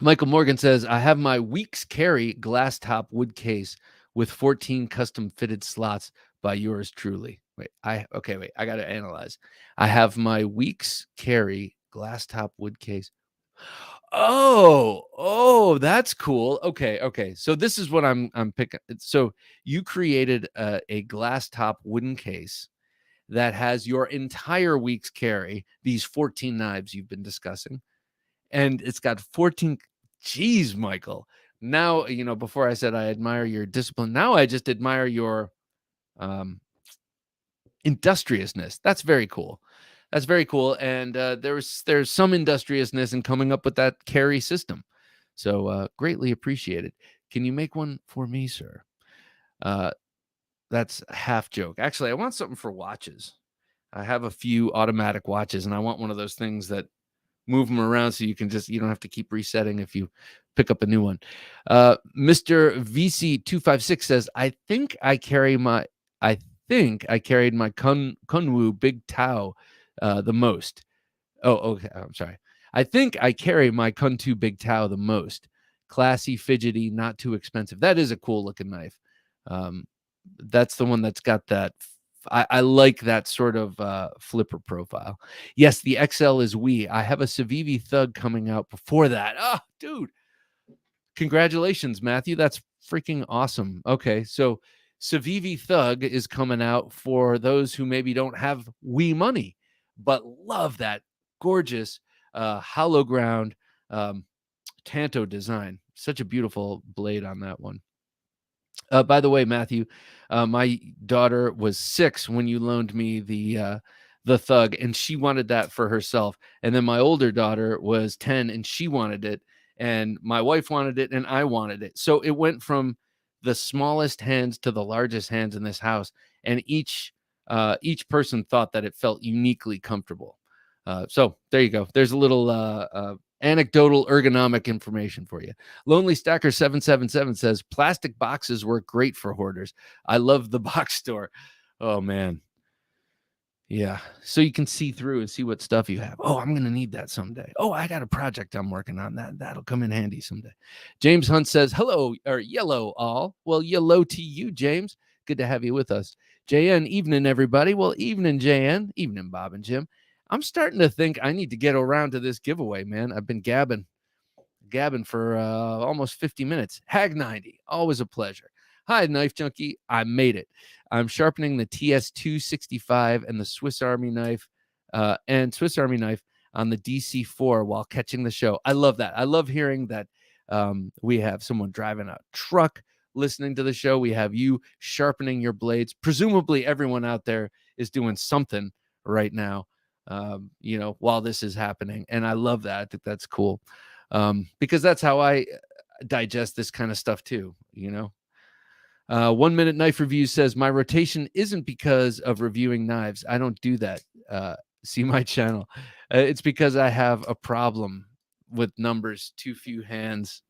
Michael Morgan says, I have my Weeks Carry glass top wood case with 14 custom fitted slots by yours truly. Wait, I got to analyze. I have my Weeks Carry glass top wood case. Oh, Oh, that's cool. Okay. So this is what I'm picking. So you created a glass top wooden case that has your entire week's carry, these 14 knives you've been discussing, and it's got 14. Geez, Michael. Now, before I said I admire your discipline, now I just admire your industriousness. That's very cool. That's very cool. And there's some industriousness in coming up with that carry system. So greatly appreciated. Can you make one for me, sir? That's a half joke. Actually, I want something for watches. I have a few automatic watches, and I want one of those things that move them around so you don't have to keep resetting if you pick up a new one. Mr. VC256 says, I think I carried my Kunwu Big Tau the most. Oh, okay. I'm sorry. I think I carry my Kuntu Big Tau the most. Classy, fidgety, not too expensive. That is a cool looking knife. That's the one that's got that. I like that sort of flipper profile. Yes, the XL is I have a Civivi Thug coming out before that. Oh, dude. Congratulations, Matthew. That's freaking awesome. Okay, so Civivi Thug is coming out for those who maybe don't have money, but love that gorgeous hollow ground Tanto design. Such a beautiful blade on that one. By the way, Matthew, my daughter was 6 when you loaned me the Thug, and she wanted that for herself. And then my older daughter was 10, and she wanted it. And my wife wanted it, and I wanted it. So it went from the smallest hands to the largest hands in this house, and each person thought that it felt uniquely comfortable. So there you go. There's a little anecdotal ergonomic information for you. Lonely Stacker 777 says plastic boxes work great for hoarders. I love the box store. Oh man. Yeah. So you can see through and see what stuff you have. Oh, I'm going to need that someday. Oh, I got a project I'm working on that'll come in handy someday. James Hunt says, hello, or yellow all. Well, yellow to you, James. Good to have you with us. JN, evening, everybody. Well, evening, JN. Evening, Bob and Jim. I'm starting to think I need to get around to this giveaway, man. I've been gabbing for almost 50 minutes. Hag 90, always a pleasure. Hi, Knife Junkie. I made it. I'm sharpening the TS265 and the Swiss Army knife on the DC4 while catching the show. I love that. I love hearing that we have someone driving a truck listening to the show. We have you sharpening your blades. Presumably everyone out there is doing something right now, while this is happening. And I love that. I think that's cool. Because that's how I digest this kind of stuff too, 1 Minute Knife Review says, my rotation isn't because of reviewing knives. I don't do that. See my channel. It's because I have a problem with numbers, too few hands.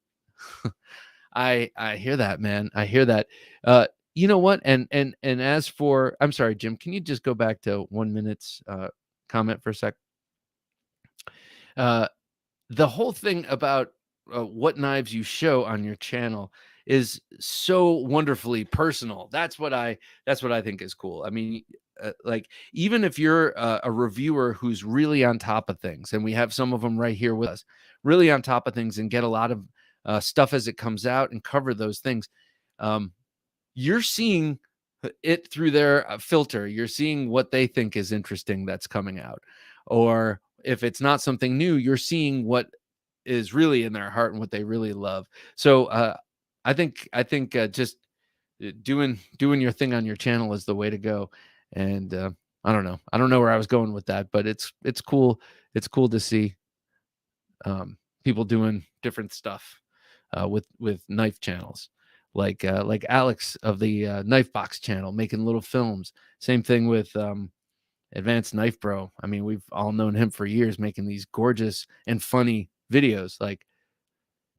I hear that, man. I hear that. You know what? And as for, I'm sorry, Jim, can you just go back to 1 minute's comment for a sec? The whole thing about what knives you show on your channel is so wonderfully personal. That's what I think is cool. I mean, like, even if you're a reviewer who's really on top of things, and we have some of them right here with us, really on top of things and get a lot of stuff as it comes out and cover those things, you're seeing it through their filter. You're seeing what they think is interesting that's coming out. Or if it's not something new, you're seeing what is really in their heart and what they really love. So I think just doing your thing on your channel is the way to go. And I don't know where I was going with that, but it's cool. It's cool to see people doing different stuff with knife channels, like Alex of the Knife Box channel, making little films. Same thing with Advanced Knife Bro. I mean, we've all known him for years, making these gorgeous and funny videos. Like,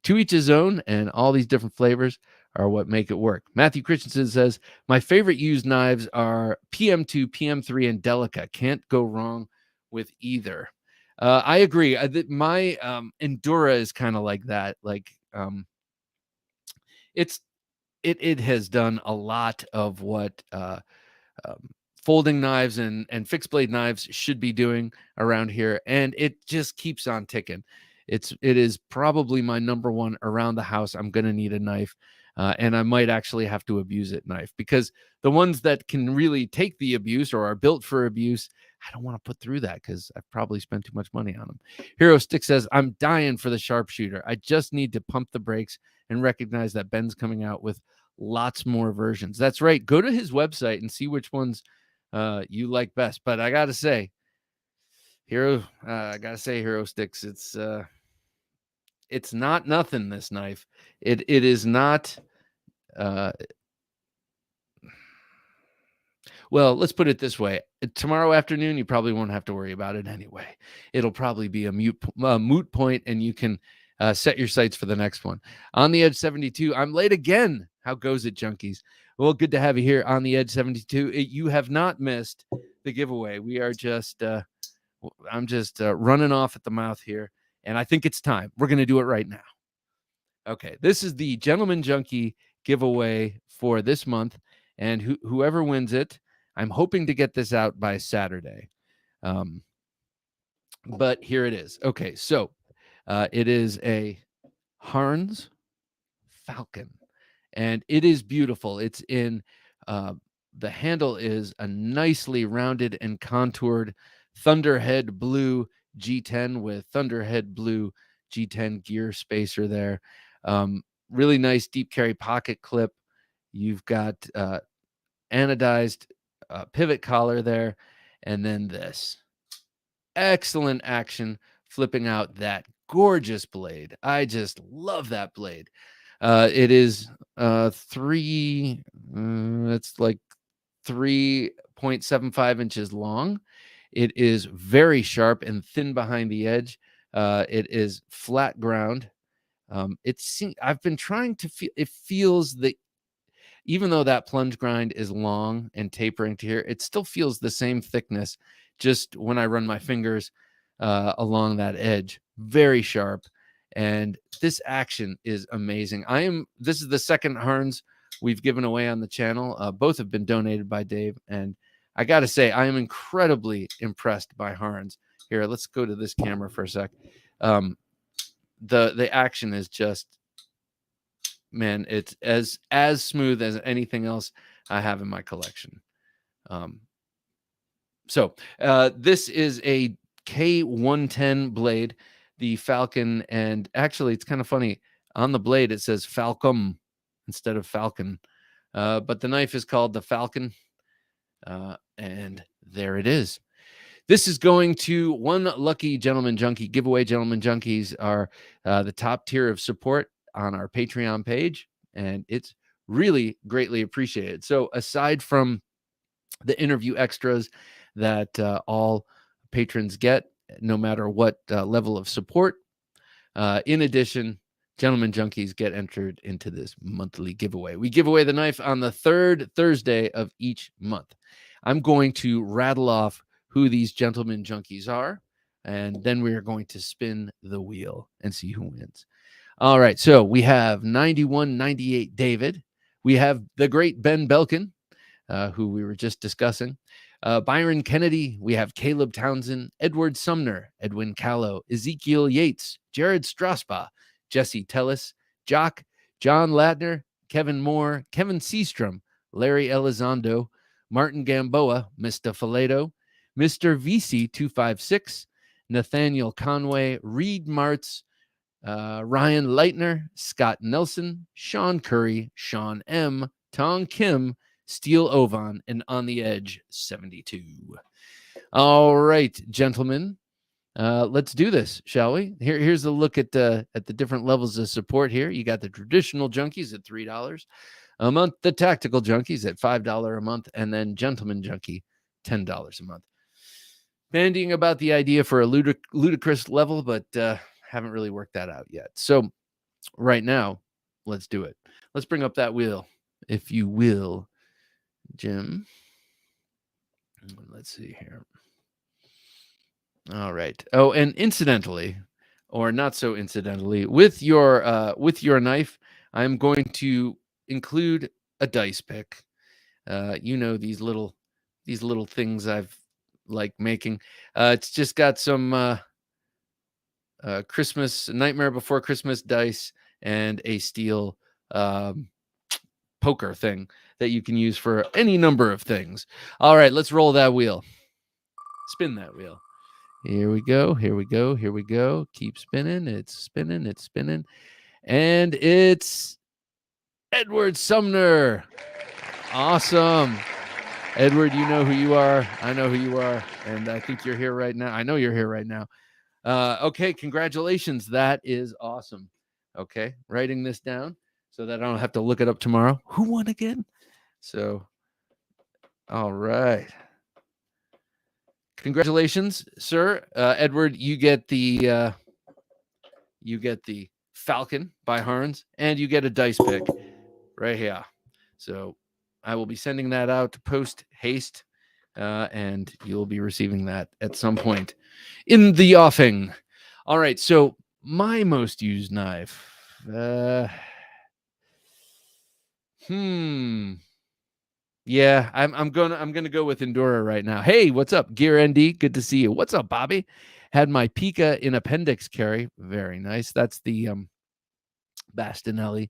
to each his own, and all these different flavors are what make it work. Matthew Christensen says, my favorite used knives are PM2, PM3, and Delica. Can't go wrong with either. I agree. My Endura is kind of like that. Like, it has done a lot of what folding knives and fixed blade knives should be doing around here, and it just keeps on ticking. it is probably my number one around the house. I'm going to need a knife, and I might actually have to abuse it knife, because the ones that can really take the abuse or are built for abuse, I don't want to put through that because I've probably spent too much money on them. Hero Stick says, I'm dying for the sharpshooter. I just need to pump the brakes and recognize that Ben's coming out with lots more versions. That's right. Go to his website and see which ones you like best. But I got to say, Hero Sticks, it's not nothing, this knife. It is not well, let's put it this way. Tomorrow afternoon, you probably won't have to worry about it anyway. It'll probably be a moot point, and you can set your sights for the next one. On the Edge 72, I'm late again. How goes it, junkies? Well, good to have you here on the Edge 72. You have not missed the giveaway. We are just, I'm just running off at the mouth here, and I think it's time. We're going to do it right now. Okay, this is the Gentleman Junkie giveaway for this month, and whoever wins it, I'm hoping to get this out by Saturday. But here it is. Okay, so it is a Harnes Falcon, and it is beautiful. It's in, the handle is a nicely rounded and contoured Thunderhead blue G10 with Thunderhead blue G10 gear spacer there. Really nice deep carry pocket clip. You've got anodized pivot collar there, and then this excellent action flipping out that gorgeous blade. I just love that blade. It is it's like 3.75 inches long. It is very sharp and thin behind the edge. It is flat ground. I've been trying to feel, it feels the, even though that plunge grind is long and tapering to here, it still feels the same thickness just when I run my fingers along that edge. Very sharp. And this action is amazing. This is the second Harnes we've given away on the channel. Both have been donated by Dave. And I got to say, I am incredibly impressed by Harnes. Here, let's go to this camera for a sec. The action is just, man, it's as smooth as anything else I have in my collection. So this is a K110 blade, the Falcon, and actually it's kind of funny. On the blade it says Falcon instead of Falcon, but the knife is called the Falcon, and there it is. This is going to one lucky Gentleman Junkie giveaway. Gentleman Junkies are the top tier of support on our Patreon page, and it's really greatly appreciated. So aside from the interview extras that all patrons get, no matter what level of support, in addition, Gentleman Junkies get entered into this monthly giveaway. We give away the knife on the third Thursday of each month. I'm going to rattle off who these Gentleman Junkies are, and then we are going to spin the wheel and see who wins. All right, so we have 9198 David. We have the great Ben Belkin, who we were just discussing. Byron Kennedy. We have Caleb Townsend, Edward Sumner, Edwin Callow, Ezekiel Yates, Jared Strasbaugh, Jesse Tellis, Jock, John Latner, Kevin Moore, Kevin Seastrom, Larry Elizondo, Martin Gamboa, Mr. Faledo, Mr. VC256, Nathaniel Conway, Reed Martz, Ryan Leitner, Scott Nelson, Sean Curry, Sean M., Tong Kim, Steel Ovan, and On the Edge 72. All right, gentlemen, let's do this, shall we? Here's a look at the different levels of support here. You got the traditional junkies at $3 a month, the tactical junkies at $5 a month, and then Gentleman Junkie $10 a month. Bandying about the idea for a ludicrous level, but haven't really worked that out yet. So right now, let's do it. Let's bring up that wheel, if you will, Jim. Let's see here. All right. Oh, and incidentally, or not so incidentally, with your knife, I'm going to include a dice pick. You know, these little things I've like making. It's just got some Christmas Nightmare Before Christmas dice and a steel poker thing that you can use for any number of things. All right, let's roll that wheel. Spin that wheel. Here we go. Here we go. Here we go. Keep spinning. It's spinning. It's spinning. And it's Edward Sumner. Awesome. Edward, you know who you are. I know who you are. And I think you're here right now. I know you're here right now. Okay, congratulations. That is awesome. Okay, writing this down so that I don't have to look it up tomorrow. Who won again? So, all right. Congratulations, sir. Edward, you get the Falcon by Harns, and you get a dice pick right here. So I will be sending that out post haste, and you'll be receiving that at some point in the offing. All right. So my most used knife. Yeah, I'm gonna go with Endura right now. Hey, what's up, Gear ND? Good to see you. What's up, Bobby? Had my Pika in appendix carry. Very nice. That's the Bastinelli.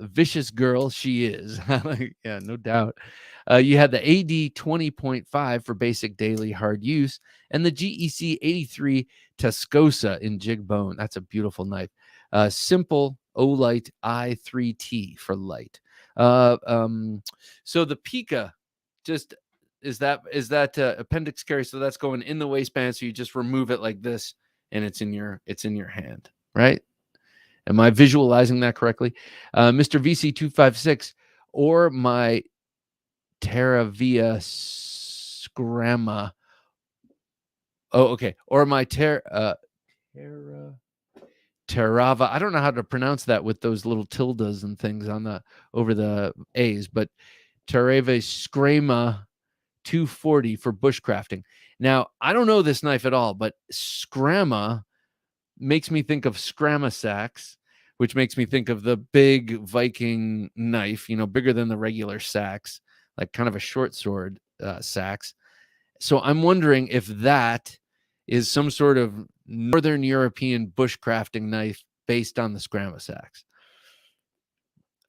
Vicious girl she is. Yeah, no doubt. You had the AD 20.5 for basic daily hard use, and the GEC 83 Tascosa in jig bone. That's a beautiful knife. Simple Olight I3T for light. So the Pika just is that appendix carry. So that's going in the waistband. So you just remove it like this, and it's in your hand, right? Am I visualizing that correctly? Mr. VC256 or my Terravia Scramma. Oh, okay. Or my Terrava. I don't know how to pronounce that with those little tildes and things on the over the A's, but Terrava Scramma 240 for bushcrafting. Now, I don't know this knife at all, but Scramma makes me think of Scramma sacks, which makes me think of the big Viking knife, bigger than the regular sacks, like kind of a short sword sacks. So I'm wondering if that is some sort of Northern European bushcrafting knife based on the Scramma sacks.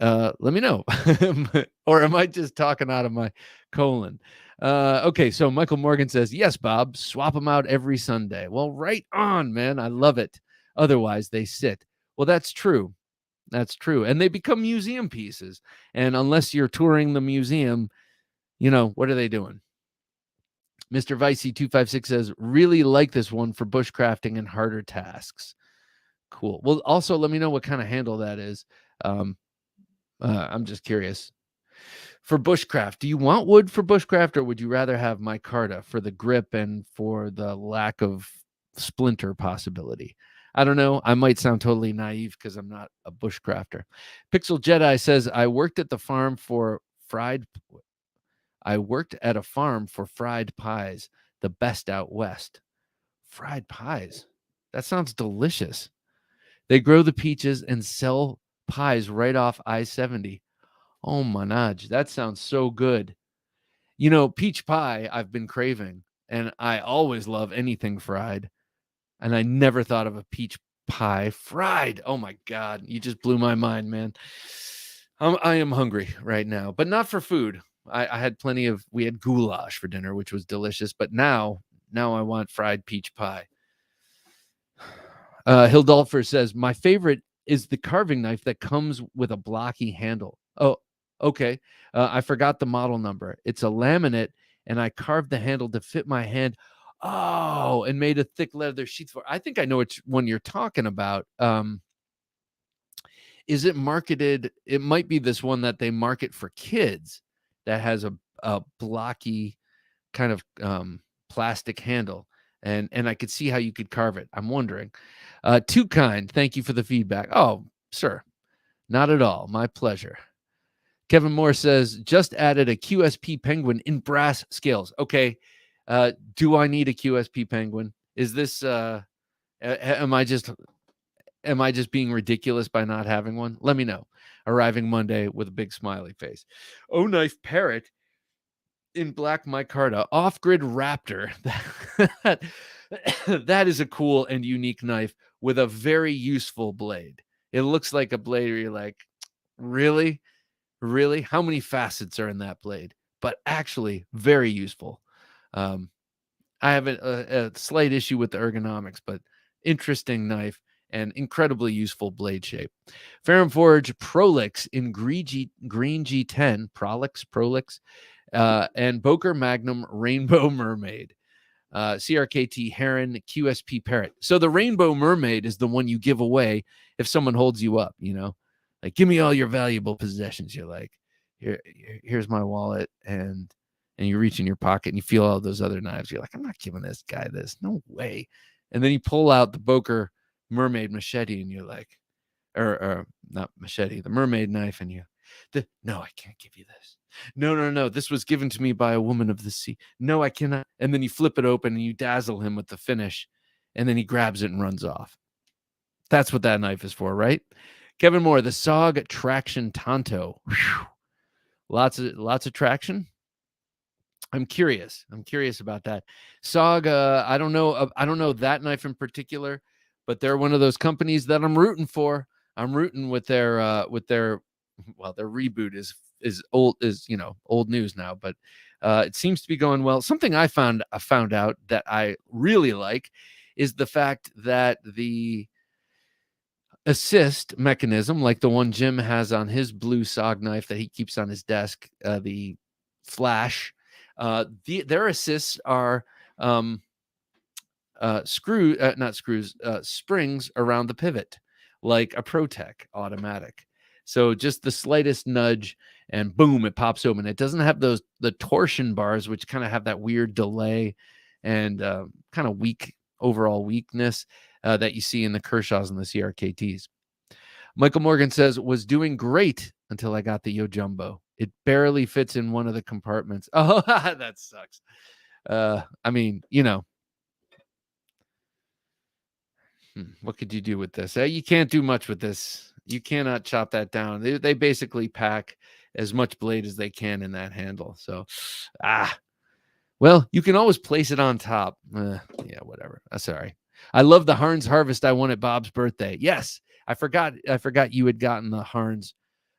Let me know. Or am I just talking out of my colon? Okay, so Michael Morgan says, yes, Bob, swap them out every Sunday. Well, right on, man. I love it. Otherwise, they sit. Well, that's true. That's true. And they become museum pieces. And unless you're touring the museum, what are they doing? Mr. Vicey256 says, really like this one for bushcrafting and harder tasks. Cool. Well, also, let me know what kind of handle that is. I'm just curious. For bushcraft, do you want wood for bushcraft, or would you rather have micarta for the grip and for the lack of splinter possibility? I don't know. I might sound totally naive because I'm not a bushcrafter. Pixel Jedi says, I worked at a farm for fried pies, the best out west. Fried pies. That sounds delicious. They grow the peaches and sell pies right off I-70. Oh, manage. That sounds so good. Peach pie I've been craving, and I always love anything fried. And I never thought of a peach pie fried. Oh, my God. You just blew my mind, man. I am hungry right now, but not for food. I had we had goulash for dinner, which was delicious. But now I want fried peach pie. Hildolfer says, my favorite is the carving knife that comes with a blocky handle. Oh, okay. I forgot the model number. It's a laminate, and I carved the handle to fit my hand. Oh, and made a thick leather sheath for. I think I know which one you're talking about. Is it marketed? It might be this one that they market for kids that has a blocky kind of plastic handle. And I could see how you could carve it. I'm wondering. Too kind. Thank you for the feedback. Oh, sir. Not at all. My pleasure. Kevin Moore says, just added a QSP penguin in brass scales. Okay. Do I need a QSP penguin? Is this am I just being ridiculous by not having one? Let me know. Arriving Monday with a big smiley face. Oh, knife parrot in black micarta, off-grid raptor. That is a cool and unique knife with a very useful blade. It looks like a blade where you're like, really? Really? How many facets are in that blade? But actually, very useful. I have a slight issue with the ergonomics, but interesting knife and incredibly useful blade shape. Ferrum Forge Prolix in green G10, Prolix, and Boker Magnum Rainbow Mermaid. CRKT Heron, QSP Parrot. So the Rainbow Mermaid is the one you give away if someone holds you up, like, give me all your valuable possessions. You're like, here's my wallet, and you reach in your pocket and you feel all those other knives. You're like, I'm not giving this guy this. No way. And then you pull out the Boker Mermaid machete and you're like, or not machete, the mermaid knife, and no, I can't give you this. No. This was given to me by a woman of the sea. No, I cannot. And then you flip it open and you dazzle him with the finish, and then he grabs it and runs off. That's what that knife is for, right? Kevin Moore, the SOG Traction Tanto. Whew. Lots of traction. I'm curious about that. SOG, I don't know that knife in particular, but they're one of those companies that I'm rooting for. I'm rooting with their their reboot is old news now, but it seems to be going well. Something I found out that I really like is the fact that the assist mechanism, like the one Jim has on his blue SOG knife that he keeps on his desk, the Flash, their assists are springs around the pivot, like a ProTech automatic. So just the slightest nudge and boom, it pops open. It doesn't have the torsion bars, which kind of have that weird delay and kind of weak overall weakness that you see in the Kershaws and the CRKTs. Michael Morgan says, was doing great until I got the Yo Jumbo. It barely fits in one of the compartments. Oh, that sucks. I mean, what could you do with this? You can't do much with this. You cannot chop that down. They basically pack as much blade as they can in that handle. So, well, you can always place it on top. Yeah, whatever. Sorry. I love the Harns Harvest I won at Bob's birthday. Yes, I forgot you had gotten the Harns.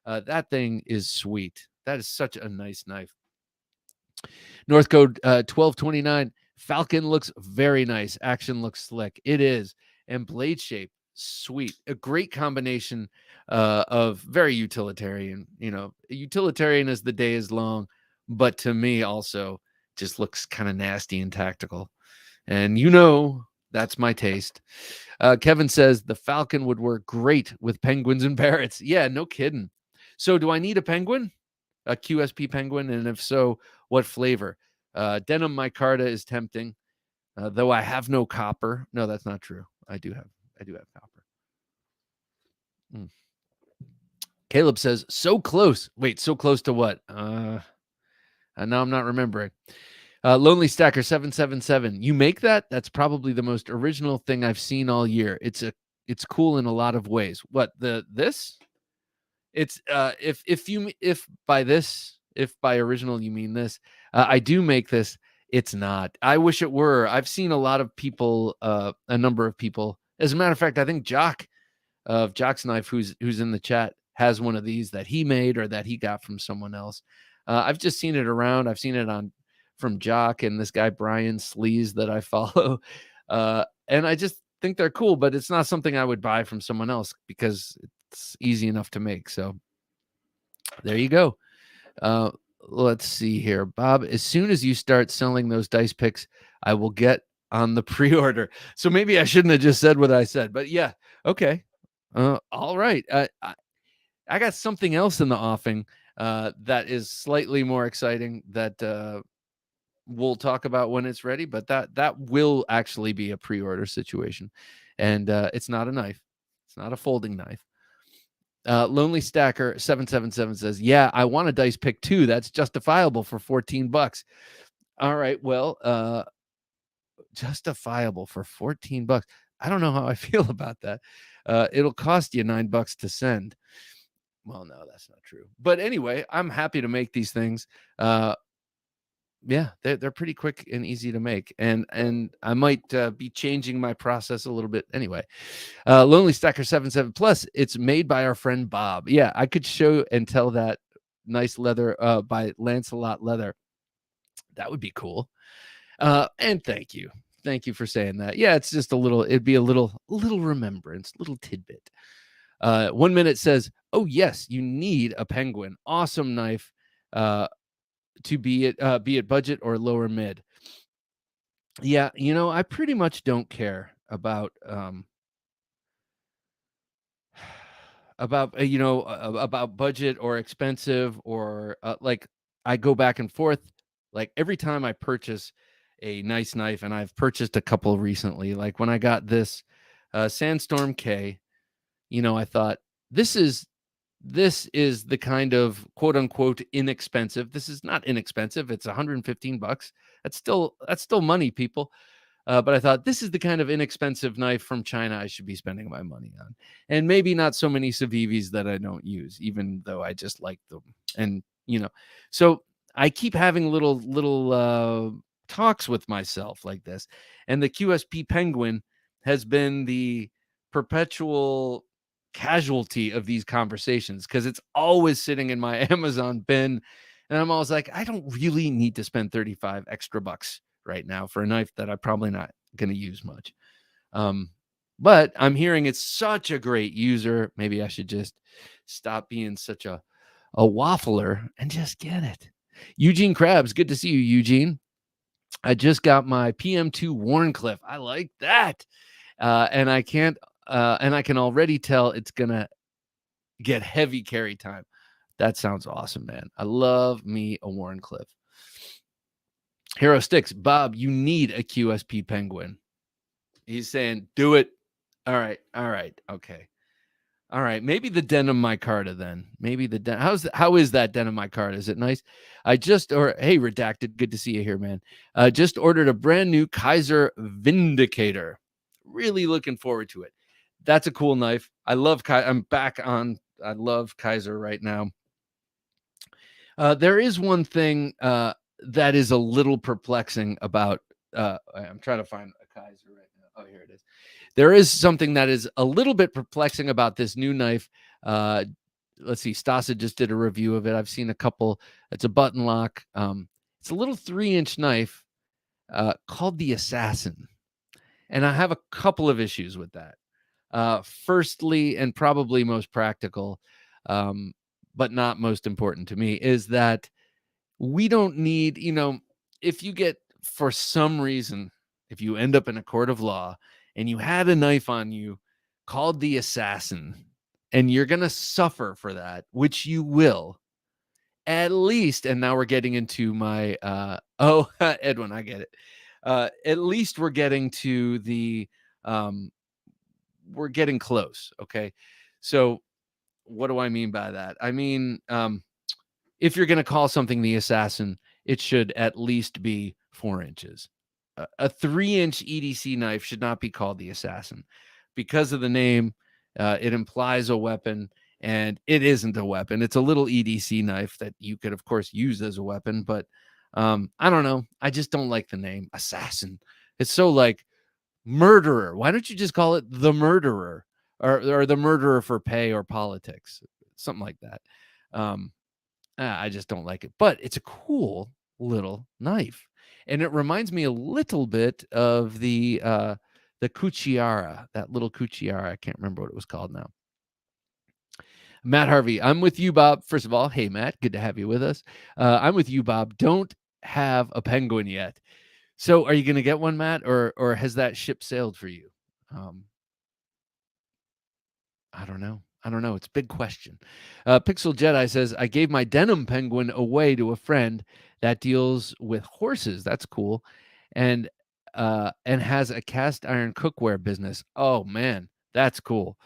That thing is sweet. That is such a nice knife. North Code 1229. Falcon looks very nice. Action looks slick. It is. And blade shape, sweet. A great combination of very utilitarian. Utilitarian as the day is long, but to me also just looks kind of nasty and tactical. And that's my taste. Kevin says the Falcon would work great with penguins and parrots. Yeah, no kidding. So do I need a penguin? A QSP penguin? And if so, what flavor? Denim micarta is tempting, though I have no copper. No, that's not true. I do have copper. Caleb says, so close. Wait, so close to what? Now I'm not remembering. Lonely Stacker 777. You make that? That's probably the most original thing I've seen all year. It's cool in a lot of ways. What, this? It's if by original you mean this, I do make this. It's not. I wish it were. I've seen a lot of people, a number of people. As a matter of fact, I think Jock of Jock's Knife, who's in the chat, has one of these that he made or that he got from someone else. I've just seen it around. I've seen it from Jock and this guy Brian Sleaze that I follow, and I just think they're cool. But it's not something I would buy from someone else because it's easy enough to make. So there you go. Let's see here, Bob. As soon as you start selling those dice picks, I will get on the pre-order. So maybe I shouldn't have just said what I said, but yeah. Okay. All right. I got something else in the offing that is slightly more exciting that we'll talk about when it's ready, but that will actually be a pre-order situation. And it's not a knife. It's not a folding knife. Lonely Stacker 777 says, yeah, I want a dice pick too. That's justifiable for $14. All right. Well, justifiable for $14. I don't know how I feel about that. It'll cost you $9 to send. Well, no, that's not true. But anyway, I'm happy to make these things. Yeah, they're pretty quick and easy to make, and I might be changing my process a little bit anyway. Lonely Stacker 77 Plus. It's made by our friend Bob. Yeah, I could show and tell that nice leather by Lancelot Leather. That would be cool. And thank you for saying that. Yeah, it's just a little. It'd be a little remembrance, little tidbit. 1 minute says, "Oh yes, you need a penguin. Awesome knife." To be it budget or lower mid. Yeah, I pretty much don't care about budget or expensive or like I go back and forth. Like every time I purchase a nice knife, and I've purchased a couple recently, like when I got this Sandstorm K, I thought this is this is the kind of quote unquote inexpensive. This is not inexpensive. It's $115. That's still money, people. But I thought this is the kind of inexpensive knife from China I should be spending my money on, and maybe not so many Civivis that I don't use, even though I just like them. And so I keep having little talks with myself like this, and the QSP Penguin has been the perpetual casualty of these conversations because it's always sitting in my Amazon bin, and I'm always like, I don't really need to spend 35 extra bucks right now for a knife that I'm probably not going to use much. But I'm hearing it's such a great user. Maybe I should just stop being such a waffler and just get it. Eugene Krabs, good to see you, Eugene. I just got my PM2 Warncliffe. I like that. And I can already tell it's gonna get heavy carry time. That sounds awesome, man. I love me a Warncliffe. Hero Sticks, Bob, you need a QSP Penguin. He's saying, do it. All right. Okay. All right. Maybe the denim micarta then. Maybe the how is that denim micarta? Is it nice? Hey, Redacted, good to see you here, man. Just ordered a brand new Kaiser Vindicator. Really looking forward to it. That's a cool knife. I love I love Kaiser right now. There is one thing that is a little perplexing about. I'm trying to find a Kaiser right now. Oh, here it is. There is something that is a little bit perplexing about this new knife. Let's see. Stasa just did a review of it. I've seen a couple. It's a button lock. It's a little 3-inch knife called the Assassin, and I have a couple of issues with that. Firstly, and probably most practical, but not most important to me, is that we don't need, if you get, for some reason, if you end up in a court of law and you had a knife on you called the Assassin, and you're going to suffer for that, which you will, at least, and now we're getting into my, Edwin, I get it. At least we're getting to we're getting close. Okay. So what do I mean by that? I mean, if you're going to call something the Assassin, it should at least be 4 inches. A 3-inch EDC knife should not be called the Assassin because of the name. It implies a weapon, and it isn't a weapon. It's a little EDC knife that you could, of course, use as a weapon. But I don't know. I just don't like the name Assassin. It's so like murderer. Why don't you just call it the Murderer, or the Murderer for Pay or Politics, something like that? I just don't like it, but it's a cool little knife, and it reminds me a little bit of the Cucchiara, that little Cucchiara. I can't remember what it was called now. Matt Harvey, I'm with you, Bob. First of all, hey Matt, good to have you with us. I'm with you, Bob. Don't have a penguin yet. So, are you going to get one, Matt, or has that ship sailed for you? I don't know. It's a big question. Pixel Jedi says, I gave my denim penguin away to a friend that deals with horses. That's cool. And has a cast iron cookware business. Oh man, that's cool.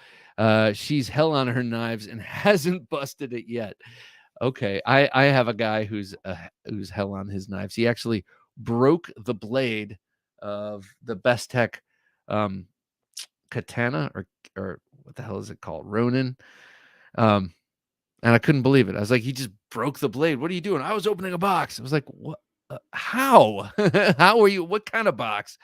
She's hell on her knives and hasn't busted it yet. Okay. I have a guy who's hell on his knives. He actually broke the blade of the Best Tech katana, or what the hell is it called? Ronin. And I couldn't believe it. I was like, he just broke the blade. What are you doing? I was opening a box. I was like, what? How? How are you? What kind of box?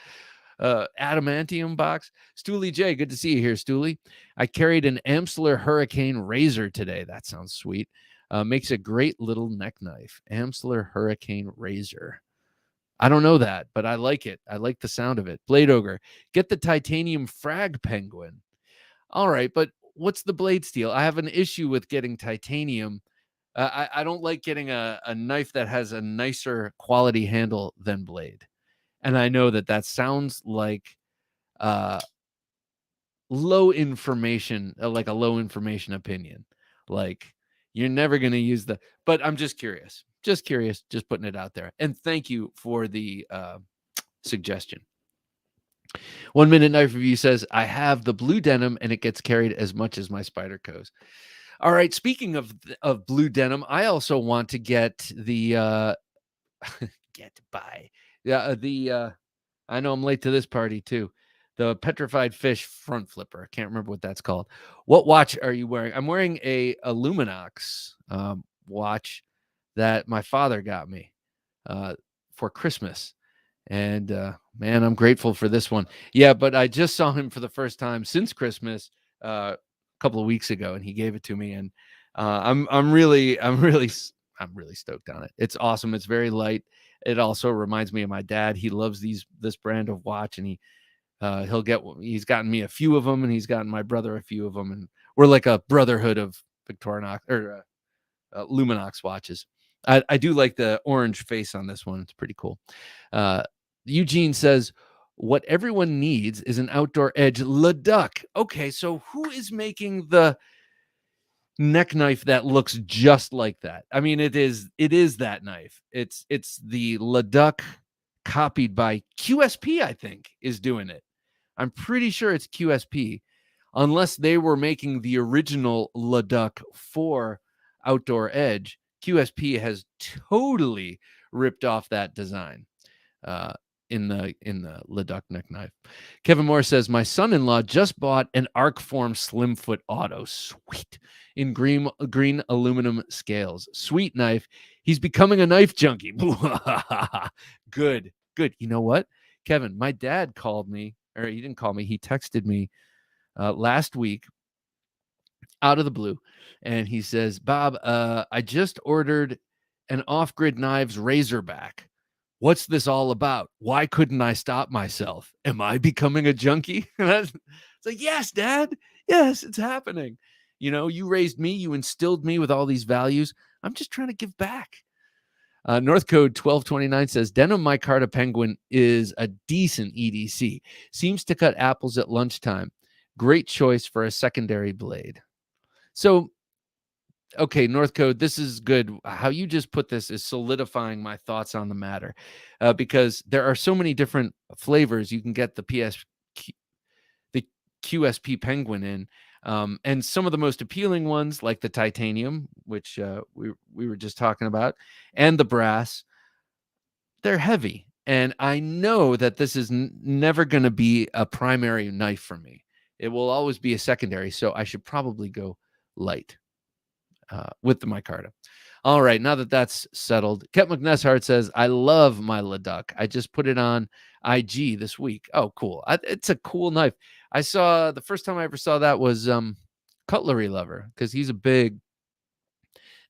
Adamantium box. Stoolie J, good to see you here, Stoolie. I carried an Amsler Hurricane razor today. That sounds sweet. Makes a great little neck knife. Amsler Hurricane razor. I don't know that, but I like it. I like the sound of it. Blade Ogre, get the titanium frag penguin. All right, but what's the blade steel? I have an issue with getting titanium. I don't like getting a knife that has a nicer quality handle than blade. And I know that sounds like low information, like a low information opinion. Like you're never going to use but I'm just curious, just putting it out there. And thank you for the suggestion. 1 Minute Knife Review says, I have the blue denim and it gets carried as much as my Spyderco's. All right. Speaking of blue denim, I also want to get the I know I'm late to this party too. The petrified fish front flipper. I can't remember what that's called. What watch are you wearing? I'm wearing a Luminox watch that my father got me for Christmas. And man, I'm grateful for this one. Yeah, but I just saw him for the first time since Christmas a couple of weeks ago, and he gave it to me. And I'm really stoked on it. It's awesome. It's very light. It also reminds me of my dad. He loves this brand of watch, and he's gotten me a few of them, and he's gotten my brother a few of them, and we're like a brotherhood of Victorinox or Luminox watches. I do like the orange face on this one. It's pretty cool. Eugene says, what everyone needs is an outdoor edge Leduc. Okay, so who is making the neck knife that looks just like that? I mean, it is that knife. It's the Leduc copied by QSP, I think, is doing it. I'm pretty sure it's QSP, unless they were making the original Leduc for outdoor edge. QSP has totally ripped off that design in the Leduc neck knife. Kevin Moore says, my son-in-law just bought an Arcform Slimfoot Auto. Sweet. In green aluminum scales. Sweet knife. He's becoming a knife junkie. Good. You know what, Kevin, my dad called me, or he didn't call me. He texted me last week out of the blue. And he says, Bob, I just ordered an Off-Grid Knives Razorback. What's this all about? Why couldn't I stop myself? Am I becoming a junkie? It's like, yes, Dad. Yes, it's happening. You know, you raised me. You instilled me with all these values. I'm just trying to give back. North Code 1229 says, Denim Micarta Penguin is a decent EDC. Seems to cut apples at lunchtime. Great choice for a secondary blade. So, okay, North Code, this is good. How you just put this is solidifying my thoughts on the matter, because there are so many different flavors you can get the QSP Penguin in, and some of the most appealing ones, like the titanium, which we were just talking about, and the brass, they're heavy. And I know that this is never going to be a primary knife for me. It will always be a secondary, so I should probably go light with the micarta. All right, now that that's settled, Ket McNeshart says, I love my Leduc. I just put it on IG this week. Oh, cool. It's a cool knife. I saw, the first time I ever saw that was Cutlery Lover, because he's a big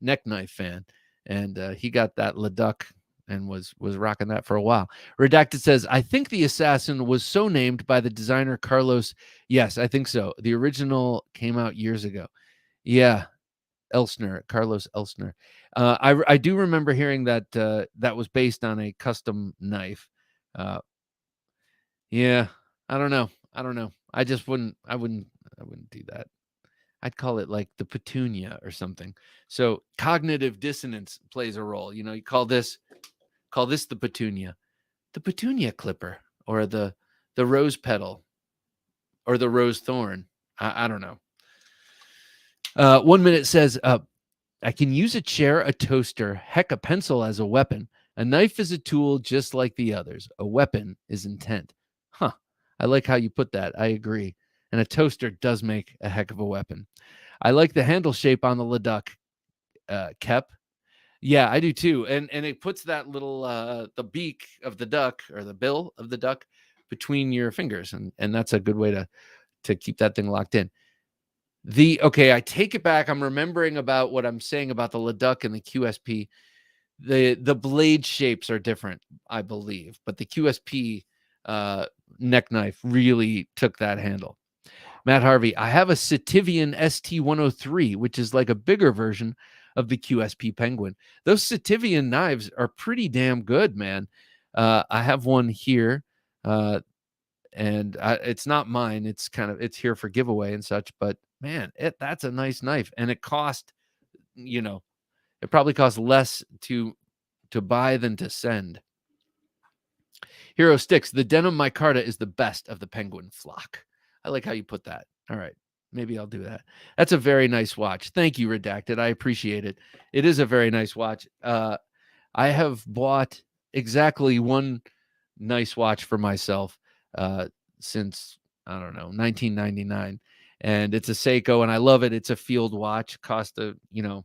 neck knife fan, and he got that Leduc and was rocking that for a while. Redacted says, I think the assassin was so named by the designer Carlos. Yes, I think so. The original came out years ago. Yeah, Carlos Elsner. I do remember hearing that that was based on a custom knife. Yeah, I don't know. I wouldn't do that. I'd call it like the petunia or something. So cognitive dissonance plays a role. You know, you call this the petunia clipper, or the rose petal, or the rose thorn. I don't know. 1 minute says, I can use a chair, a toaster, heck, a pencil as a weapon. A knife is a tool just like the others. A weapon is intent. Huh. I like how you put that. I agree. And a toaster does make a heck of a weapon. I like the handle shape on the Leduc, Kep. Yeah, I do too. And it puts that little the beak of the duck or the bill of the duck between your fingers, and that's a good way to keep that thing locked in. Okay, I take it back. I'm remembering about what I'm saying about the Leduc and the QSP. The blade shapes are different, I believe, but the QSP neck knife really took that handle. Matt Harvey, I have a Sitivian ST103, which is like a bigger version of the QSP Penguin. Those Sitivian knives are pretty damn good, man. I have one here, and it's not mine. It's here for giveaway and such. But man, that's a nice knife, and it probably costs less to buy than to send. Hero Sticks, the denim micarta is the best of the Penguin flock. I like how you put that. All right. Maybe I'll do that. That's a very nice watch. Thank you, Redacted. I appreciate it. It is a very nice watch. I have bought exactly one nice watch for myself since, I don't know, 1999. And it's a Seiko, and I love it. It's a field watch. Cost $150.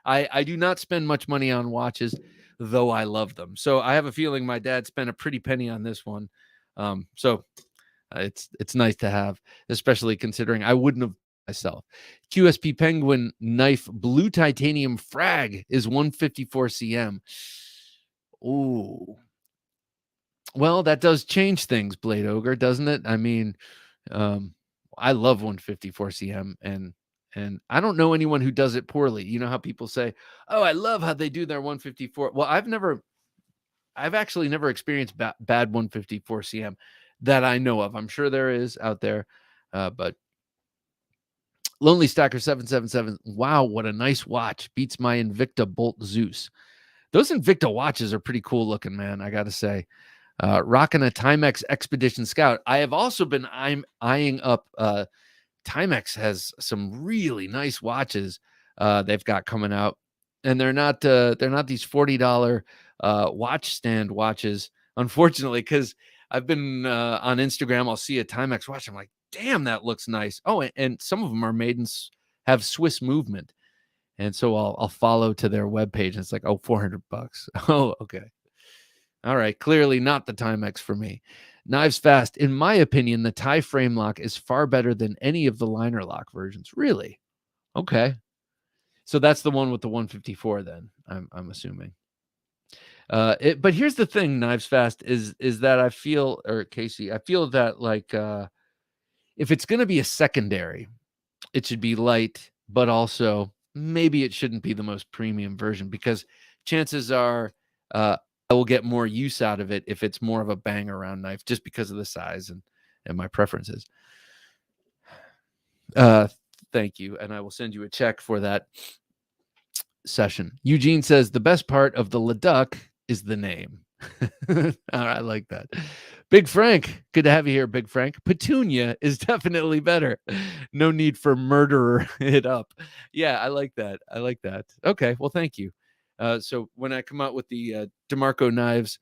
I do not spend much money on watches, though I love them. So I have a feeling my dad spent a pretty penny on this one. So it's nice to have, especially considering I wouldn't have myself. QSP Penguin knife blue titanium frag is 154 cm. Ooh. Well, that does change things, Blade Ogre, doesn't it? I mean, I love 154 cm, and I don't know anyone who does it poorly. You know how people say, "Oh, I love how they do their 154." Well, I've actually never experienced bad 154 cm that I know of. I'm sure there is out there, but Lonely Stacker 777. Wow, what a nice watch! Beats my Invicta Bolt Zeus. Those Invicta watches are pretty cool looking, man. I got to say. Rocking a Timex Expedition Scout. I have also been eyeing up. Timex has some really nice watches they've got coming out, and they're not these $40 watch stand watches. Unfortunately, because I've been on Instagram, I'll see a Timex watch. I'm like, damn, that looks nice. Oh, and some of them are made and have Swiss movement, and so I'll follow to their webpage, and it's like, oh, $400. Oh, okay. All right, clearly not the Timex for me. Knives Fast. In my opinion, the tie frame lock is far better than any of the liner lock versions. Really? Okay. So that's the one with the 154 then, I'm assuming. But here's the thing, Knives Fast, is that I feel, or Casey, I feel that like if it's going to be a secondary, it should be light, but also maybe it shouldn't be the most premium version, because chances are I will get more use out of it if it's more of a bang around knife, just because of the size and my preferences. Thank you. And I will send you a check for that session. Eugene says the best part of the Leduc is the name. I like that. Big Frank, good to have you here, Big Frank. Petunia is definitely better. No need for murderer it up. Yeah, I like that. I like that. Okay, well, thank you. So when I come out with the DeMarco knives,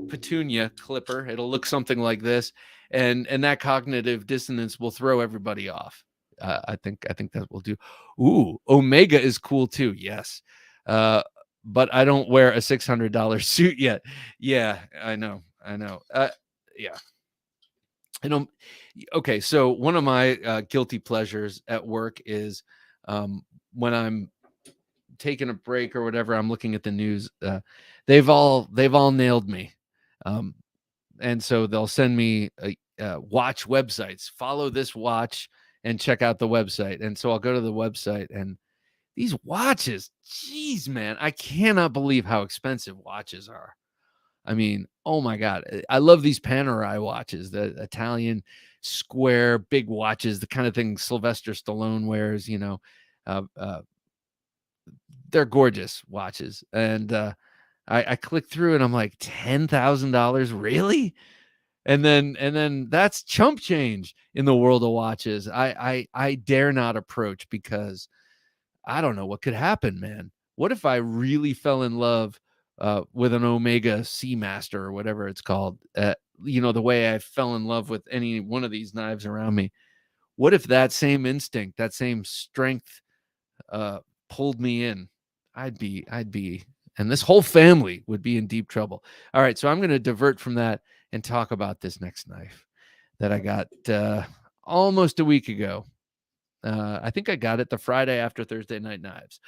Petunia clipper, it'll look something like this, and that cognitive dissonance will throw everybody off. I think that will do. Ooh, Omega is cool too. Yes. But I don't wear a $600 suit yet. Yeah, I know. Yeah. I don't. Okay, so one of my guilty pleasures at work is when I'm taking a break or whatever, I'm looking at the news. They've all nailed me, and so they'll send me watch websites. Follow this watch and check out the website. And so I'll go to the website, and these watches, geez, man, I cannot believe how expensive watches are. I mean, oh my God, I love these Panerai watches, the Italian square big watches, the kind of thing Sylvester Stallone wears. They're gorgeous watches, and I click through, and I'm like, $10,000, really? And then that's chump change in the world of watches. I dare not approach, because I don't know what could happen, man. What if I really fell in love with an Omega Seamaster or whatever it's called? The way I fell in love with any one of these knives around me. What if that same instinct, that same strength pulled me in, I'd be, and this whole family would be in deep trouble. All right, so I'm going to divert from that and talk about this next knife that I got almost a week ago. I think I got it the Friday after Thursday Night Knives.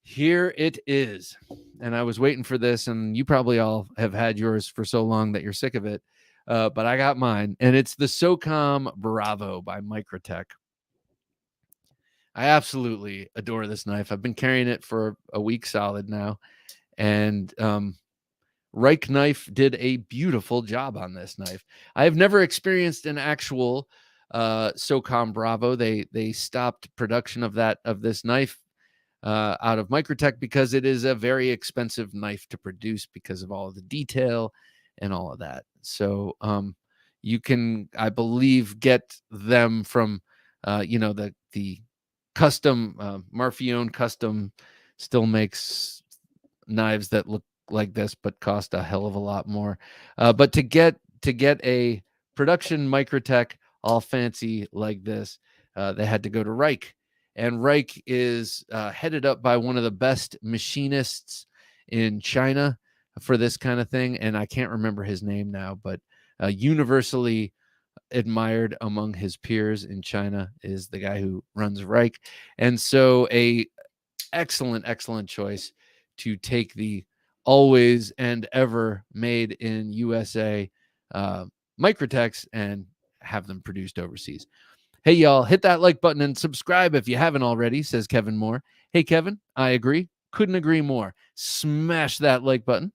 Here it is. And I was waiting for this, and you probably all have had yours for so long that you're sick of it. But I got mine, and it's the Socom Bravo by Microtech. I absolutely adore this knife. I've been carrying it for a week solid now. And Reich Knife did a beautiful job on this knife. I have never experienced an actual Socom Bravo. They stopped production of this knife out of Microtech because it is a very expensive knife to produce because of all of the detail and all of that. So you can, I believe, get them from the custom Marfione Custom still makes knives that look like this but cost a hell of a lot more. But to get a production Microtech all fancy like this, they had to go to Reich. And Reich is headed up by one of the best machinists in China for this kind of thing. And I can't remember his name now, but universally admired among his peers in China is the guy who runs Reich. And so a excellent choice to take the always and ever made in USA Microtechs and have them produced overseas. Hey, y'all, hit that like button and subscribe if you haven't already, says Kevin Moore. Hey, Kevin, I agree. Couldn't agree more. Smash that like button.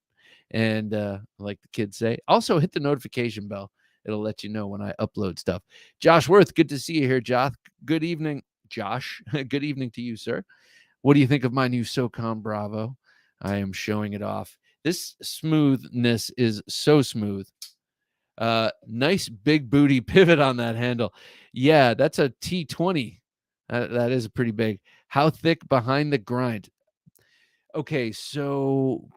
And like the kids say, also hit the notification bell. It'll let you know when I upload stuff. Josh Worth, good to see you here, Josh. Good evening, Josh. Good evening to you, sir. What do you think of my new Socom Bravo? I am showing it off. This smoothness is so smooth. Nice big booty pivot on that handle. Yeah, that's a T20. That is pretty big. How thick behind the grind? Okay, so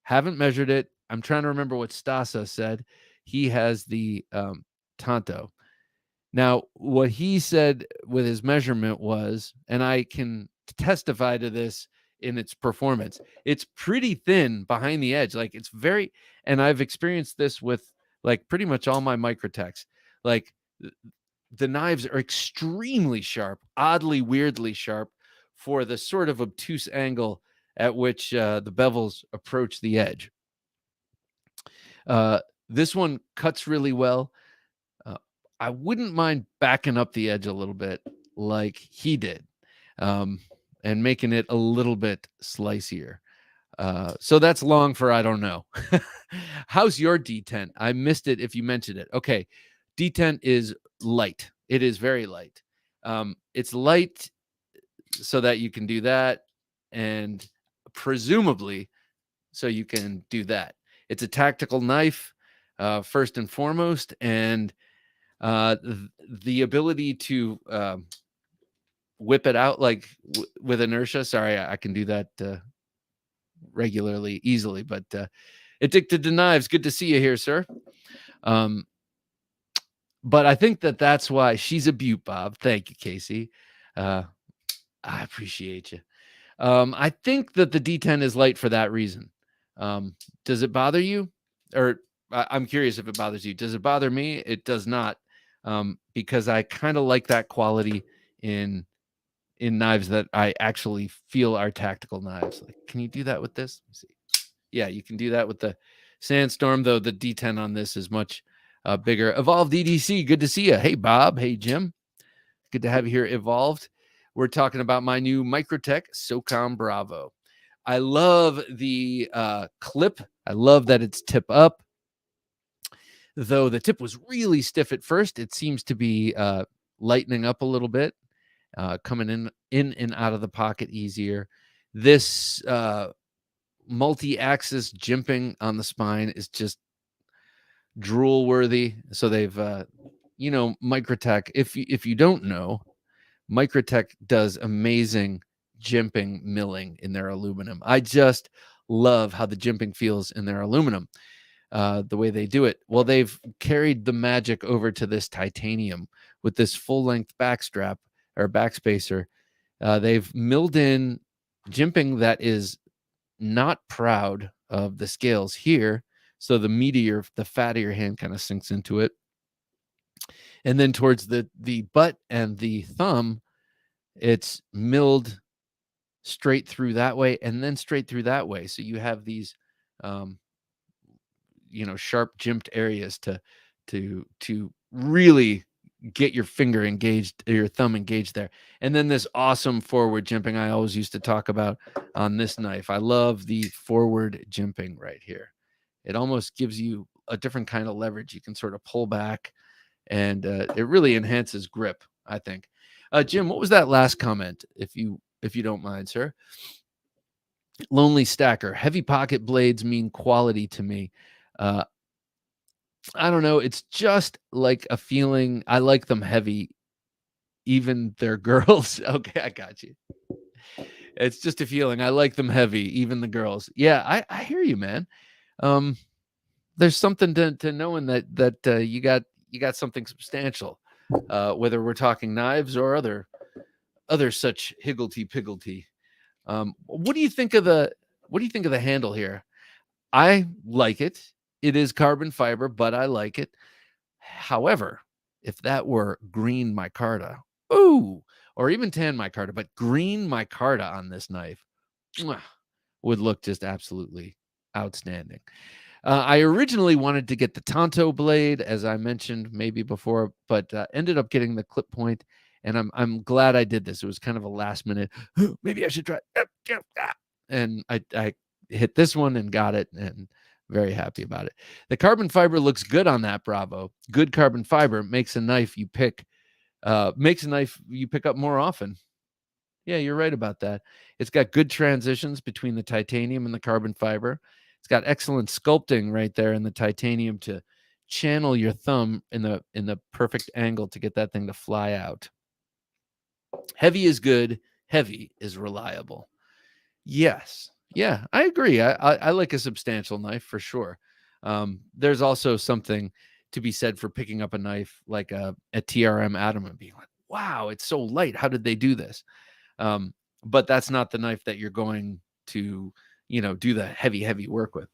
haven't measured it. I'm trying to remember what Stasa said. He has the Tanto. Now, what he said with his measurement was, and I can testify to this in its performance, it's pretty thin behind the edge. Like it's very, and I've experienced this with like pretty much all my Microtechs. Like the knives are extremely sharp, oddly, weirdly sharp for the sort of obtuse angle at which the bevels approach the edge. This one cuts really well. I wouldn't mind backing up the edge a little bit like he did and making it a little bit slicier. So that's long for I don't know. How's your detent? I missed it if you mentioned it. Okay. Detent is light. It is very light. It's light so that you can do that, and presumably so you can do that. It's a tactical knife, first and foremost, and the ability to whip it out like with inertia. Sorry, I can do that regularly, easily, but addicted to knives. Good to see you here, sir. But I think that's why she's a beaut, Bob. Thank you, Casey. I appreciate you. I think that the D10 is light for that reason. Does it bother you? Or I'm curious if it bothers you. Does it bother me? It does not, because I kind of like that quality in knives that I actually feel are tactical knives. Like, can you do that with this? Let me see. Yeah, you can do that with the Sandstorm, though the D10 on this is much bigger. Evolved EDC, good to see you. Hey, Bob. Hey, Jim. Good to have you here, Evolved. We're talking about my new Microtech Socom Bravo. I love the clip. I love that it's tip up. Though the tip was really stiff at first, it seems to be lightening up a little bit, coming in and out of the pocket easier. This multi-axis jimping on the spine is just drool worthy. So they've, Microtech, if you don't know, Microtech does amazing jimping milling in their aluminum. I just love how the jimping feels in their aluminum, the way they do it. Well, they've carried the magic over to this titanium with this full-length backstrap or backspacer They've milled in jimping that is not proud of the scales here. So the meatier, the fat of your hand kind of sinks into it. And then towards the butt and the thumb, it's milled straight through that way and then straight through that way. So you have these, sharp jimped areas to really get your finger engaged, or your thumb engaged there. And then this awesome forward jimping I always used to talk about on this knife. I love the forward jimping right here. It almost gives you a different kind of leverage. You can sort of pull back, and it really enhances grip, I think. Jim, what was that last comment, if you don't mind, sir? Lonely Stacker, heavy pocket blades mean quality to me. I don't know. It's just like a feeling. I like them heavy, even they're girls. Okay, I got you. It's just a feeling. I like them heavy, even the girls. Yeah, I hear you, man. There's something to knowing that you got something substantial, whether we're talking knives or other such higgledy-piggledy. What do you think of the handle here? I like it. It is carbon fiber, but I like it. However, if that were green micarta, or even tan micarta, but green micarta on this knife would look just absolutely outstanding. I originally wanted to get the Tonto blade, as I mentioned maybe before, but ended up getting the clip point, and I'm glad I did this. It was kind of a last minute. Maybe I should try. And I hit this one and got it, and very happy about it. The carbon fiber looks good on that Bravo. Good carbon fiber makes a knife you pick up more often. Yeah, you're right about that. It's got good transitions between the titanium and the carbon fiber. It's got excellent sculpting right there in the titanium to channel your thumb in the perfect angle to get that thing to fly out. Heavy is good. Heavy is reliable. Yes. Yeah, I agree. I like a substantial knife for sure. There's also something to be said for picking up a knife like a TRM Atom and being like, wow, it's so light. How did they do this? But that's not the knife that you're going to, do the heavy work with.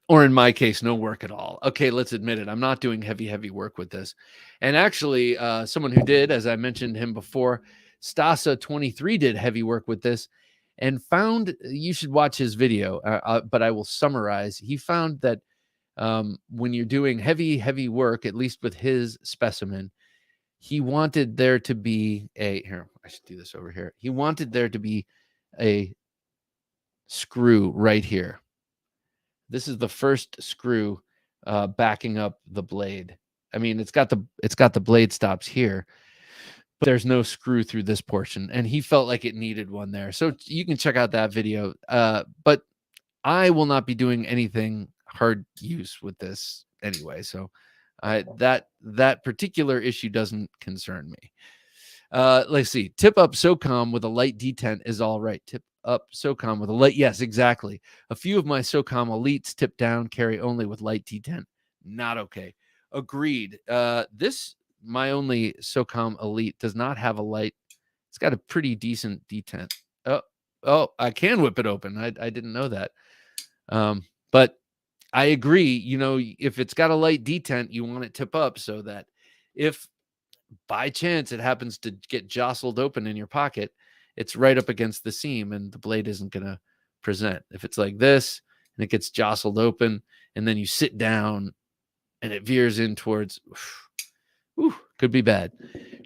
Or in my case, no work at all. Okay, let's admit it. I'm not doing heavy work with this. And actually, someone who did, as I mentioned him before, Stasa23 did heavy work with this and found, you should watch his video, but I will summarize. He found that when you're doing heavy work, at least with his specimen, he wanted there to be here, I should do this over here. He wanted there to be a screw right here. This is the first screw backing up the blade. I mean, it's got the blade stops here, but there's no screw through this portion, and he felt like it needed one there. So you can check out that video. But I will not be doing anything hard use with this anyway. So that particular issue doesn't concern me. Let's see. Tip up Socom with a light detent is all right. Tip up Socom with a light. Yes, exactly. A few of my Socom elites tip down, carry only with light detent. Not okay. Agreed. My only Socom elite does not have a light. It's got a pretty decent detent. Oh, I can whip it open. I didn't know that. But I agree. If it's got a light detent, you want it tip up so that if by chance it happens to get jostled open in your pocket, it's right up against the seam and the blade isn't going to present. If it's like this and it gets jostled open and then you sit down and it veers in towards, could be bad.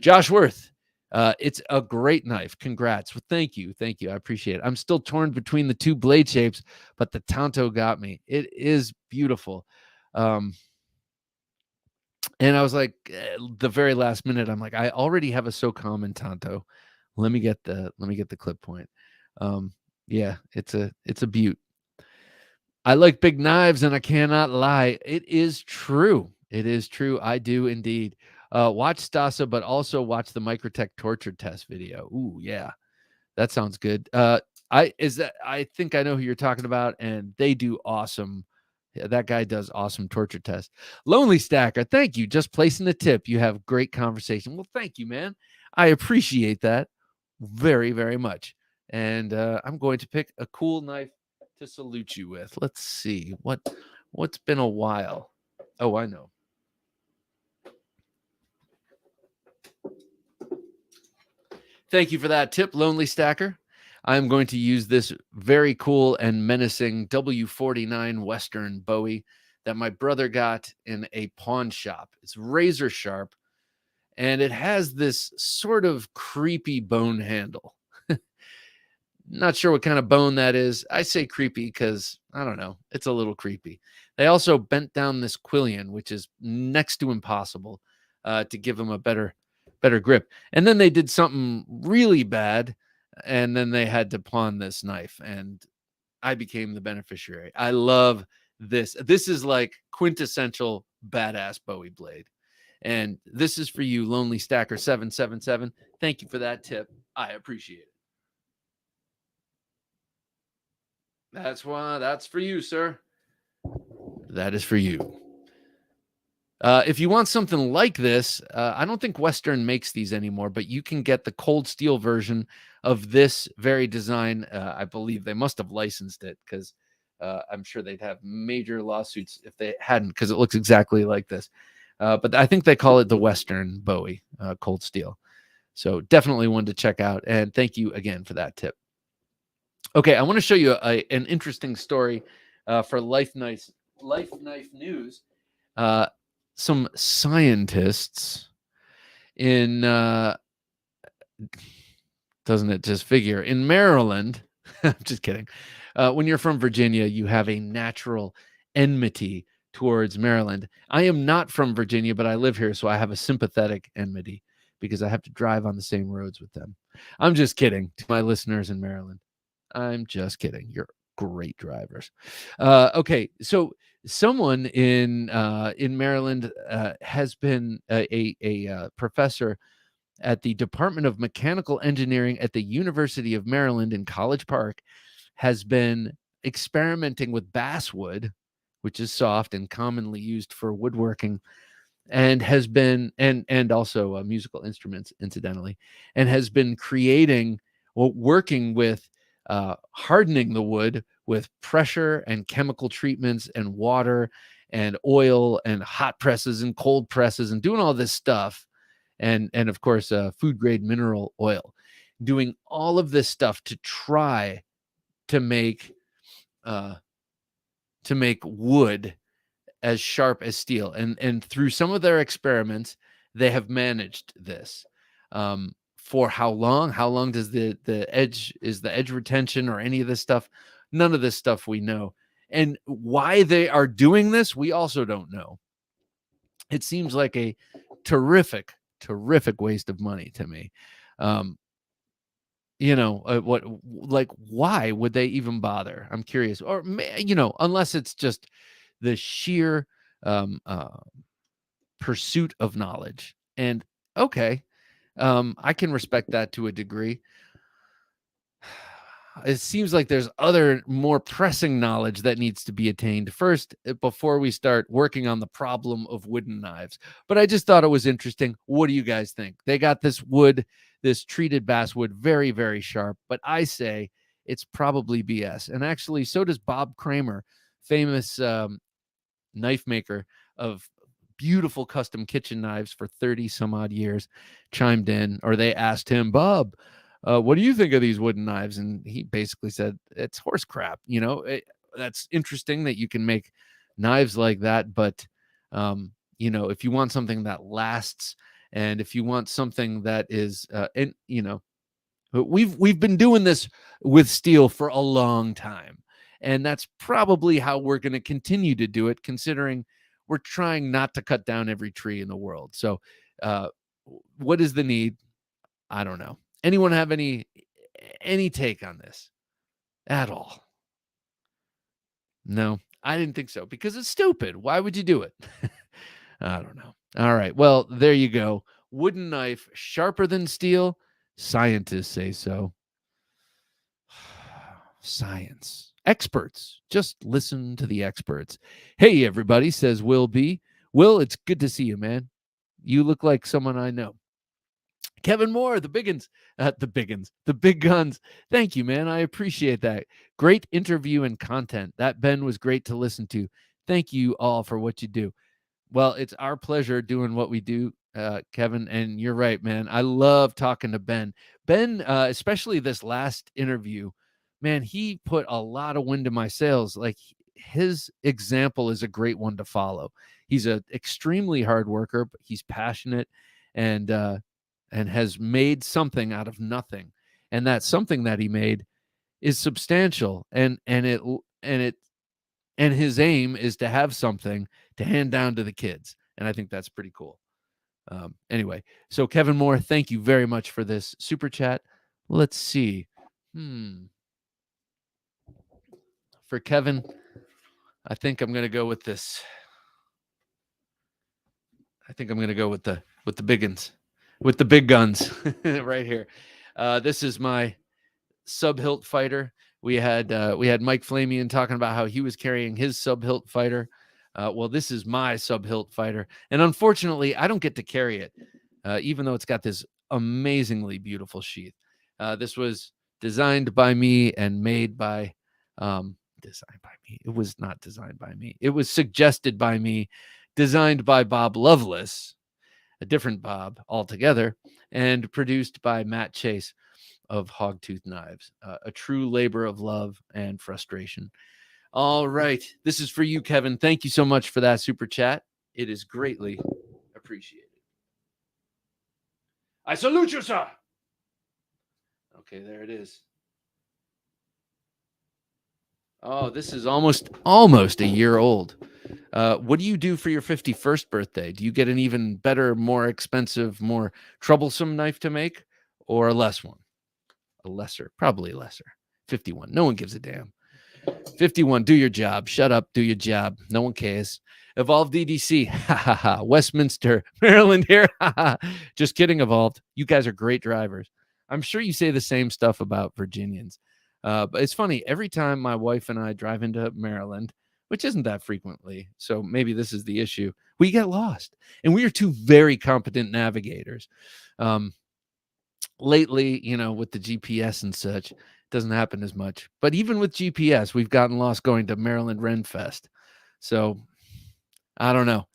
Josh Worth, it's a great knife. Congrats. Well, thank you. I appreciate it. I'm still torn between the two blade shapes, but the Tonto got me. It is beautiful. And I was like, the very last minute, I'm like, I already have a Socom and Tonto. Let me get the clip point. Yeah, it's a beaut. I like big knives, and I cannot lie. It is true. I do indeed. Watch Stasa, but also watch the Microtech torture test video. Ooh, yeah, that sounds good. I think I know who you're talking about, and they do awesome. That guy does awesome torture tests. Lonely Stacker, thank you. Just placing the tip. You have great conversation. Well, thank you, man. I appreciate that very, very much. And I'm going to pick a cool knife to salute you with. Let's see what's been a while. Oh, I know. Thank you for that tip, Lonely Stacker. I'm going to use this very cool and menacing W49 Western Bowie that my brother got in a pawn shop. It's razor sharp, and it has this sort of creepy bone handle. Not sure what kind of bone that is. I say creepy because, I don't know, it's a little creepy. They also bent down this quillion, which is next to impossible, to give them a better grip. And then they did something really bad, and then they had to pawn this knife, and I became the beneficiary. I love this. This is like quintessential badass Bowie blade. And this is for you, Lonely Stacker 777. Thank you for that tip. I appreciate it. That's for you, sir. That is for you. If you want something like this, I don't think Western makes these anymore, but you can get the cold steel version of this very design. I believe they must have licensed it because I'm sure they'd have major lawsuits if they hadn't, because it looks exactly like this. But I think they call it the Western Bowie cold steel. So definitely one to check out. And thank you again for that tip. Okay, I want to show you an interesting story for Life Knife News. Some scientists in, doesn't it just figure, in Maryland, I'm just kidding. When you're from Virginia, you have a natural enmity towards Maryland. I am not from Virginia, but I live here, so I have a sympathetic enmity because I have to drive on the same roads with them. I'm just kidding to my listeners in Maryland. I'm just kidding. You're great drivers. Okay, so someone in Maryland has been a professor at the Department of Mechanical Engineering at the University of Maryland in College Park, has been experimenting with basswood, which is soft and commonly used for woodworking, and has been and also musical instruments, incidentally, and has been creating or working with hardening the wood with pressure and chemical treatments and water and oil and hot presses and cold presses and doing all this stuff, and of course food grade mineral oil, doing all of this stuff to try to make wood as sharp as steel. And through some of their experiments, they have managed this. For how long? How long does the edge retention or any of this stuff? None of this stuff we know. And why they are doing this, we also don't know. It seems like a terrific waste of money to me. Why would they even bother? I'm curious. Or, unless it's just the sheer pursuit of knowledge. And okay, I can respect that to a degree. It seems like there's other more pressing knowledge that needs to be attained first before we start working on the problem of wooden knives. But I just thought it was interesting. What do you guys think? They got this wood, this treated basswood, very, very sharp, but I say it's probably BS. And actually, so does Bob Kramer, famous knife maker of beautiful custom kitchen knives for 30 some odd years, chimed in, or they asked him, Bob, what do you think of these wooden knives? And he basically said, it's horse crap. That's interesting that you can make knives like that. But, if you want something that lasts, and if you want something that is, we've been doing this with steel for a long time. And that's probably how we're going to continue to do it, considering we're trying not to cut down every tree in the world. So what is the need? I don't know. Anyone have any take on this at all? No, I didn't think so, because it's stupid. Why would you do it? I don't know. All right. Well, there you go. Wooden knife, sharper than steel. Scientists say so. Science. Experts. Just listen to the experts. Hey, everybody, says Will B. Will, it's good to see you, man. You look like someone I know. Kevin Moore, the biggins, the big guns. Thank you, man. I appreciate that. Great interview and content. That Ben was great to listen to. Thank you all for what you do. Well, it's our pleasure doing what we do, Kevin. And you're right, man. I love talking to Ben. Ben, especially this last interview, man, he put a lot of wind in my sails. Like his example is a great one to follow. He's an extremely hard worker, but he's passionate and has made something out of nothing. And that something that he made is substantial. And his aim is to have something to hand down to the kids. And I think that's pretty cool. Anyway, so Kevin Moore, thank you very much for this super chat. Let's see. For Kevin, I think I'm going to go with this. I think I'm going to go with the biggins, with the big guns right here. This is my sub-hilt fighter. We had Mike Flamian talking about how he was carrying his sub-hilt fighter. Well, this is my sub-hilt fighter, and unfortunately, I don't get to carry it, even though it's got this amazingly beautiful sheath. This was designed by me and made by designed by me. It was not designed by me. It was suggested by me, designed by Bob Lovelace, a different Bob altogether, and produced by Matt Chase of Hogtooth Knives, a true labor of love and frustration. All right. This is for you, Kevin. Thank you so much for that super chat. It is greatly appreciated. I salute you, sir. Okay, there it is. Oh, this is almost a year old. What do you do for your 51st birthday? Do you get an even better, more expensive, more troublesome knife to make, or a less one? A lesser, probably lesser. 51. No one gives a damn. 51. Do your job. Shut up. Do your job. No one cares. Evolved DDC. Ha ha ha. Westminster, Maryland here. Ha ha. Just kidding, Evolved. You guys are great drivers. I'm sure you say the same stuff about Virginians. But it's funny. Every time my wife and I drive into Maryland, which isn't that frequently, so maybe this is the issue, we get lost. And we are two very competent navigators. Lately, with the GPS and such, it doesn't happen as much. But even with GPS, we've gotten lost going to Maryland Ren Fest. So I don't know.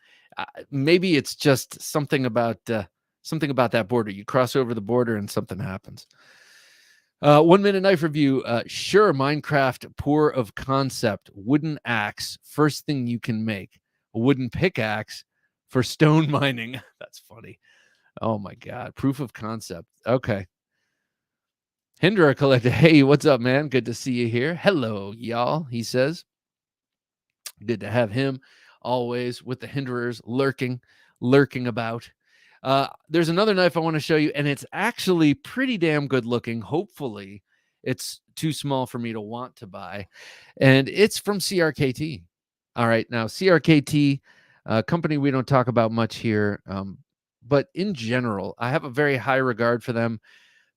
Maybe it's just something about that border. You cross over the border and something happens. 1 minute knife review. Sure, Minecraft, poor of concept. Wooden axe, first thing you can make. A wooden pickaxe for stone mining. That's funny. Oh my God. Proof of concept. Okay. Hindra Collector. Hey, what's up, man? Good to see you here. Hello, y'all, he says. Good to have him always with the Hinderers lurking about. There's another knife I want to show you, and it's actually pretty damn good looking. Hopefully, it's too small for me to want to buy. And it's from CRKT. All right. Now, CRKT, a company we don't talk about much here. But in general, I have a very high regard for them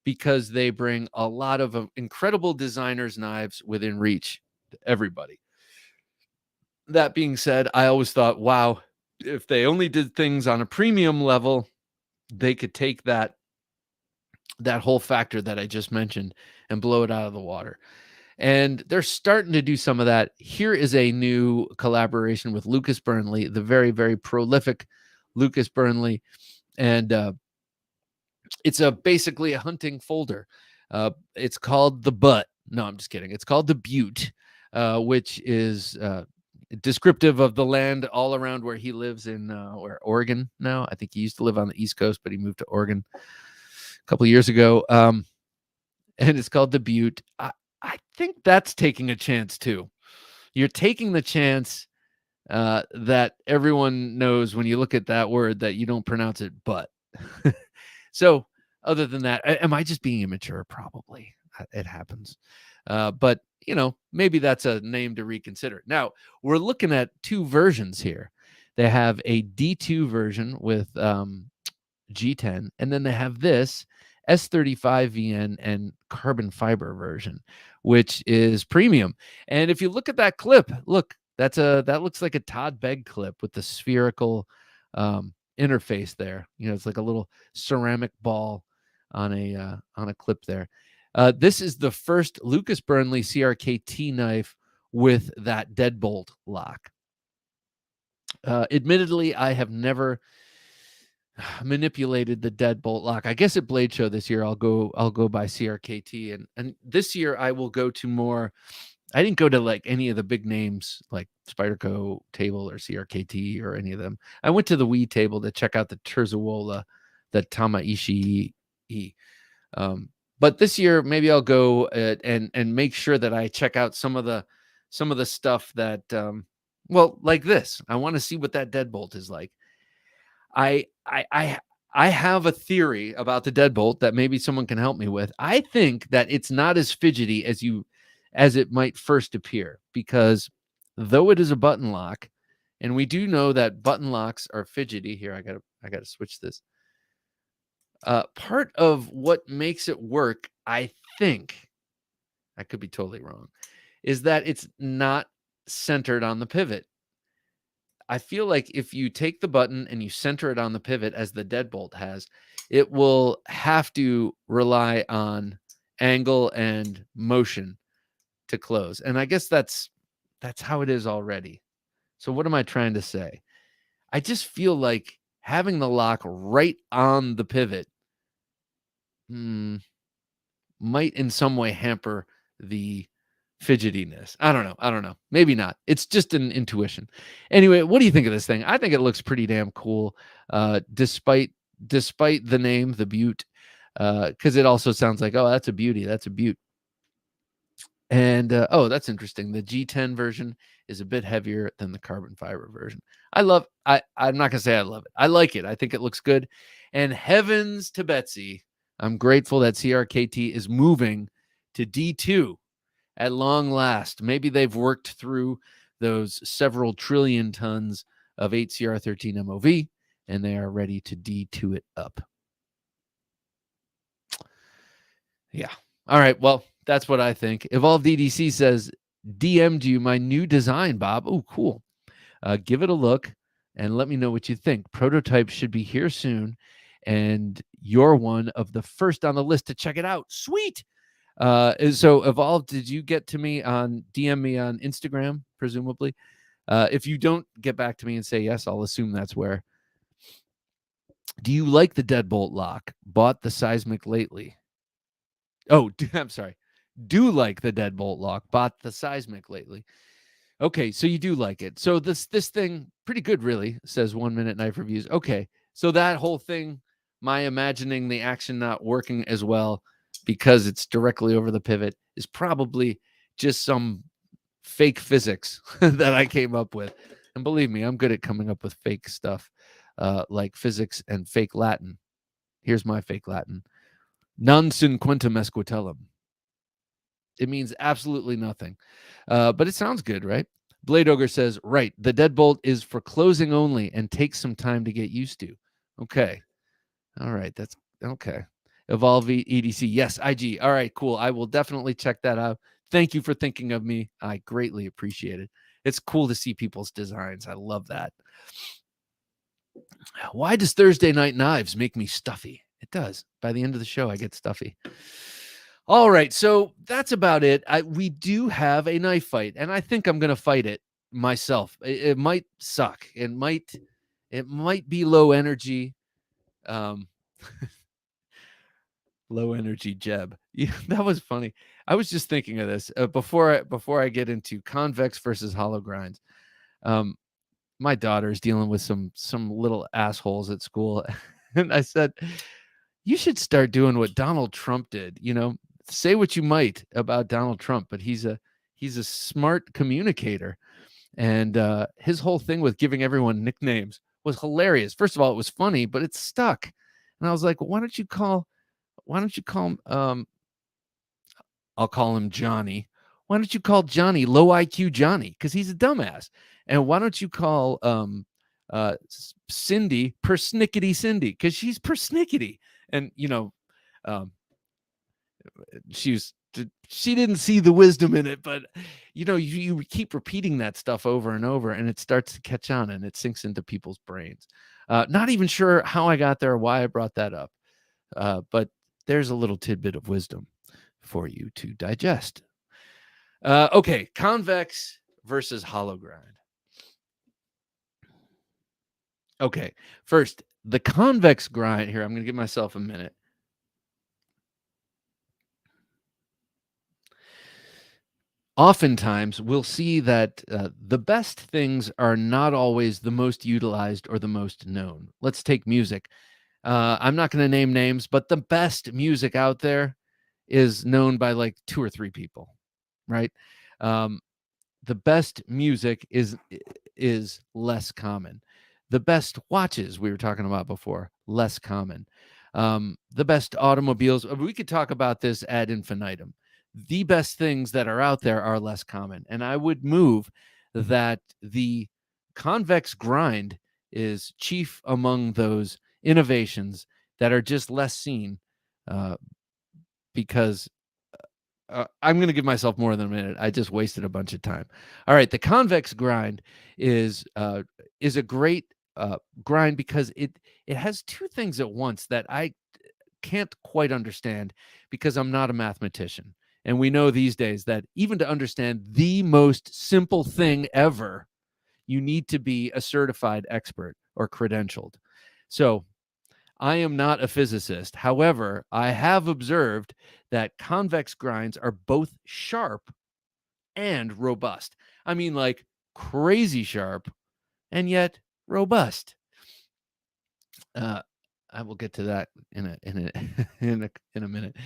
because they bring a lot of incredible designers' knives within reach to everybody. That being said, I always thought, wow, if they only did things on a premium level, they could take that whole factor that I just mentioned and blow it out of the water. And they're starting to do some of that. Here is a new collaboration with Lucas Burnley, the very, very prolific Lucas Burnley. And it's basically a hunting folder. It's called the Butt. No, I'm just kidding. It's called the Butte, which is descriptive of the land all around where he lives in Oregon now. I think he used to live on the East Coast, but he moved to Oregon a couple of years ago. And it's called the Butte. I think that's taking a chance too. You're taking the chance that everyone knows when you look at that word that you don't pronounce it but. So other than that, am I just being immature? Probably. It happens. But, maybe that's a name to reconsider. Now, we're looking at two versions here. They have a D2 version with G10, and then they have this S35VN and carbon fiber version, which is premium. And if you look at that clip, look, that looks like a Todd Begg clip with the spherical interface there. It's like a little ceramic ball. on a clip there. This is the first Lucas Burnley CRKT knife with that deadbolt lock. Admittedly, I have never manipulated the deadbolt lock. I guess at Blade Show this year I'll go by CRKT, and this year I will go to more. I didn't go to like any of the big names like Spyderco table or CRKT or any of them. I went to the Wii table to check out the Terzawola, the Tamaishi. But this year maybe I'll go and make sure that I check out some of the stuff that well, like this. I want to see what that deadbolt is like. I have a theory about the deadbolt that maybe someone can help me with. I think that it's not as fidgety as it might first appear, because though it is a button lock, and we do know that button locks are fidgety. Here, I gotta switch this. Part of what makes it work, I think, I could be totally wrong, is that it's not centered on the pivot. I feel like if you take the button and you center it on the pivot as the deadbolt has, it will have to rely on angle and motion to close. And I guess that's how it is already. So what am I trying to say? I just feel like having the lock right on the pivot might in some way hamper the fidgetiness. I don't know. Maybe not. It's just an intuition. Anyway, what do you think of this thing? I think it looks pretty damn cool. Despite the name, the Butte, because it also sounds like, oh, that's a beauty. That's a Butte. And oh, that's interesting. The G10 version is a bit heavier than the carbon fiber version. I'm not gonna say I love it. I like it. I think it looks good. And heavens to Betsy, I'm grateful that CRKT is moving to D2 at long last. Maybe they've worked through those several trillion tons of 8CR13 MOV, and they are ready to D2 it up. Yeah. All right. Well, that's what I think. Evolved EDC says, DM'd you my new design, Bob. Oh, cool. Give it a look and let me know what you think. Prototype should be here soon, and you're one of the first on the list to check it out. Sweet. So Evolved, did you get to me DM me on Instagram, presumably? If you don't get back to me and say yes, I'll assume that's where. Do you like the deadbolt lock? Bought the seismic lately. Oh, I'm sorry. Do like the deadbolt lock? Bought the seismic lately. Okay, so you do like it. So this thing, pretty good, really, says 1 Minute Knife Reviews. Okay, so that whole thing, my imagining the action not working as well because it's directly over the pivot, is probably just some fake physics that I came up with. And believe me, I'm good at coming up with fake stuff like physics and fake Latin. Here's my fake Latin. Non cinquentum esquitellum. It means absolutely nothing. But it sounds good, right? Blade Ogre says, right, the deadbolt is for closing only and takes some time to get used to. Okay. All right, that's okay. Evolve EDC. Yes, IG. All right, cool. I will definitely check that out. Thank you for thinking of me. I greatly appreciate it. It's cool to see people's designs. I love that. Why does Thursday Night Knives make me stuffy? It does. By the end of the show, I get stuffy. All right, so that's about it. We do have a knife fight, and I think I'm going to fight it myself. It might suck. It might be low energy. Low energy Jeb. Yeah, that was funny. I was just thinking of this before I get into convex versus hollow grinds. My daughter's dealing with some little assholes at school, and I said, you should start doing what Donald Trump did. You know, say what you might about Donald Trump, but he's a smart communicator, and his whole thing with giving everyone nicknames was hilarious. First of all, it was funny, but it stuck. And I was like, why don't you call him, I'll call him Johnny. Why don't you call Johnny low IQ Johnny? Because he's a dumbass. And why don't you call Cindy persnickety Cindy? Because she's persnickety. And, you know, she didn't see the wisdom in it, but, you know, you keep repeating that stuff over and over, and it starts to catch on, and it sinks into people's brains. Not even sure how I got there or why I brought that up. But there's a little tidbit of wisdom for you to digest. Okay, convex versus hollow grind. Okay, first, the convex grind here. I'm going to give myself a minute. Oftentimes, we'll see that the best things are not always the most utilized or the most known. Let's take music. I'm not going to name names, but the best music out there is known by like 2 or 3 people, right? The best music is less common. The best watches we were talking about before, less common. The best automobiles, we could talk about this ad infinitum. The best things that are out there are less common. And I would move that the convex grind is chief among those innovations that are just less seen, because I'm going to give myself more than a minute. I just wasted a bunch of time. All right, the convex grind is a great grind because it has 2 things at once that I can't quite understand because I'm not a mathematician. And we know these days that even to understand the most simple thing ever, you need to be a certified expert or credentialed. So I am not a physicist. However, I have observed that convex grinds are both sharp and robust. I mean, like crazy sharp and yet robust. I will get to that in a minute.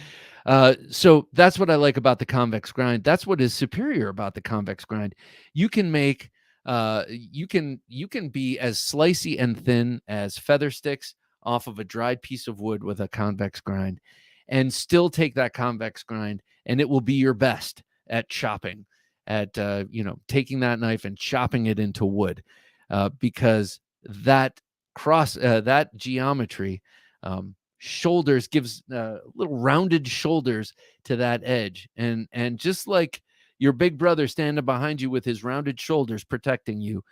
So that's what I like about the convex grind. That's what is superior about the convex grind. You can make you can be as slicey and thin as feather sticks off of a dried piece of wood with a convex grind, and still take that convex grind, and it will be your best at chopping, at taking that knife and chopping it into wood, because that that geometry, shoulders, gives little rounded shoulders to that edge, and just like your big brother standing behind you with his rounded shoulders protecting you,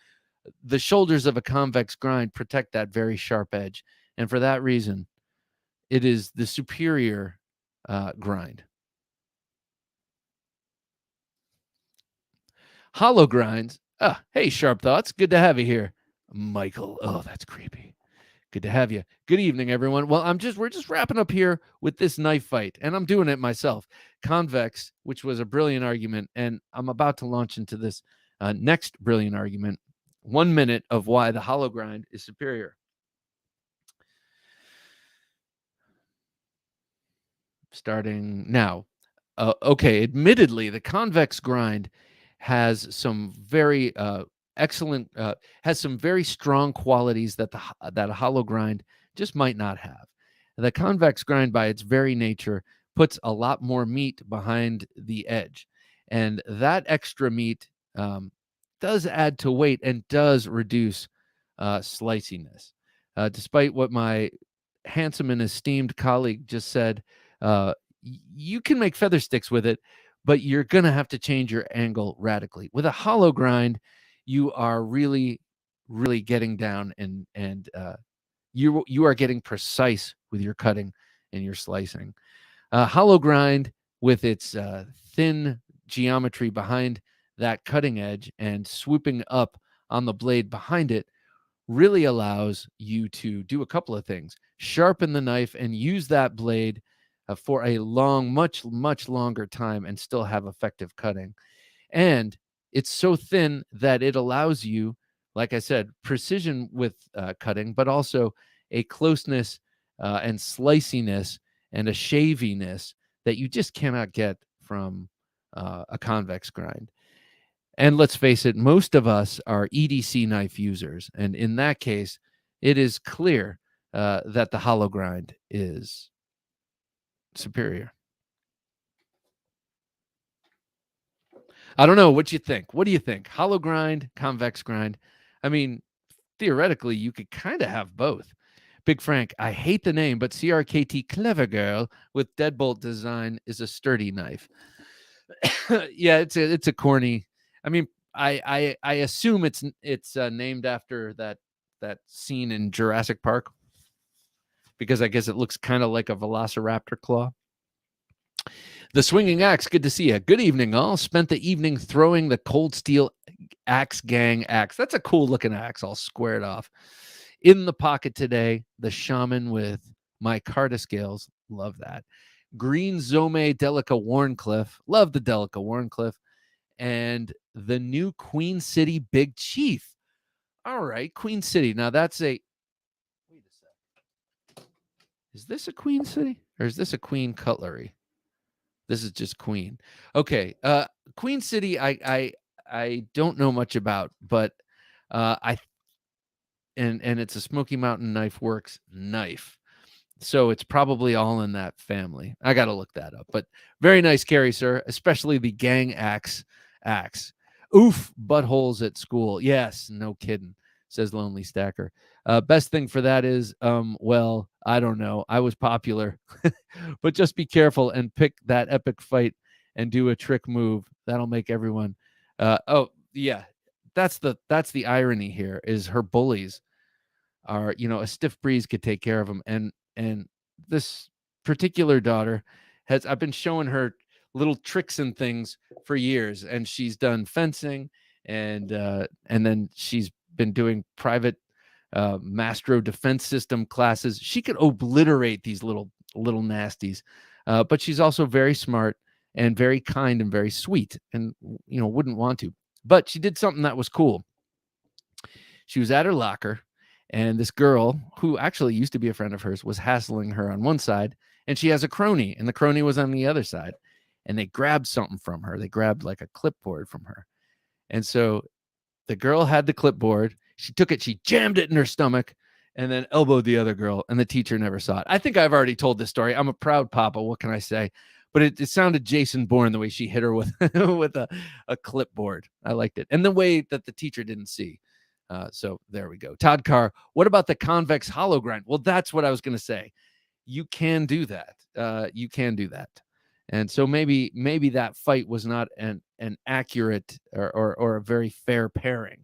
the shoulders of a convex grind protect that very sharp edge, and for that reason it is the superior grind. Hollow grinds. Hey, Sharp Thoughts, good to have you here. Michael, oh, that's creepy. Good to have you. Good evening, everyone. Well, we're just wrapping up here with this knife fight, and I'm doing it myself. Convex, which was a brilliant argument, and I'm about to launch into this next brilliant argument. 1 minute of why the hollow grind is superior. Starting now. Okay, admittedly, the convex grind has some very excellent, has some very strong qualities that that a hollow grind just might not have. The convex grind, by its very nature, puts a lot more meat behind the edge, and that extra meat does add to weight and does reduce sliciness. Despite what my handsome and esteemed colleague just said, you can make feather sticks with it, but you're going to have to change your angle radically. With a hollow grind, you are really, really getting down, and you are getting precise with your cutting and your slicing. Hollow grind, with its thin geometry behind that cutting edge and swooping up on the blade behind it, really allows you to do a couple of things: sharpen the knife and use that blade for a much longer time and still have effective cutting. And it's so thin that it allows you, like I said, precision with cutting, but also a closeness and sliciness and a shaviness that you just cannot get from a convex grind. And let's face it, most of us are EDC knife users, and in that case, it is clear that the hollow grind is superior. I don't know what you think. What do you think? Hollow grind, convex grind? I mean, theoretically, you could kind of have both. Big Frank, I hate the name, but CRKT Clever Girl with deadbolt design is a sturdy knife. Yeah, it's a corny. I mean, I assume it's named after that scene in Jurassic Park. because I guess it looks kind of like a velociraptor claw. The Swinging Axe, good to see you. Good evening, all. Spent the evening throwing the Cold Steel Axe Gang axe. That's a cool looking axe, all squared off. In the pocket today, the Shaman with my Carta scales. Love that. Green Zome Delica Warncliffe. Love the Delica Warncliffe. And the new Queen City Big Chief. All right, Queen City. Now that's a... Wait a sec. Is this a Queen City? Or is this a Queen Cutlery? This is just Queen. Okay. Queen City, I don't know much about, but and it's a Smoky Mountain Knife Works knife. So it's probably all in that family. I got to look that up. But very nice carry, sir, especially the Gang axe. Oof, buttholes at school. Yes, no kidding, says Lonely Stacker. Best thing for that is, well, I don't know. I was popular, but just be careful and pick that epic fight and do a trick move. That'll make everyone. Oh yeah, that's the irony here is her bullies are, a stiff breeze could take care of them. And this particular daughter I've been showing her little tricks and things for years, and she's done fencing and then she's been doing private Mastro defense system classes. She could obliterate these little nasties, but she's also very smart and very kind and very sweet, and wouldn't want to. But she did something that was cool. She was at her locker, and this girl, who actually used to be a friend of hers, was hassling her on one side, and she has a crony, and the crony was on the other side, and they grabbed something from her. They grabbed like a clipboard from her, and so the girl had the clipboard. She took it, she jammed it in her stomach, and then elbowed the other girl, and the teacher never saw it. I think I've already told this story. I'm a proud papa. What can I say? But it sounded Jason Bourne the way she hit her with with a clipboard. I liked it, and the way that the teacher didn't see. So there we go. Todd Carr, what about the Convex Hollow Grind? Well, that's what I was going to say. You can do that. You can do that. And so maybe that fight was not an accurate or a very fair pairing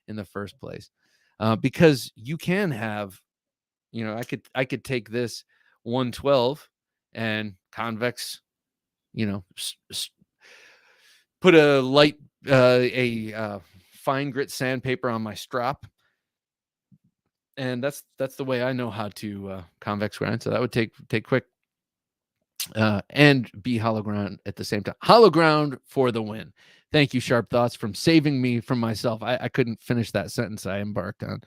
in the first place, because you can have, I could take this 112 and convex, put a light fine grit sandpaper on my strop, and that's the way I know how to convex grind. So that would take quick and be hollow ground at the same time. Hollow ground for the win. Thank you, Sharp Thoughts, from saving me from myself. I couldn't finish that sentence I embarked on.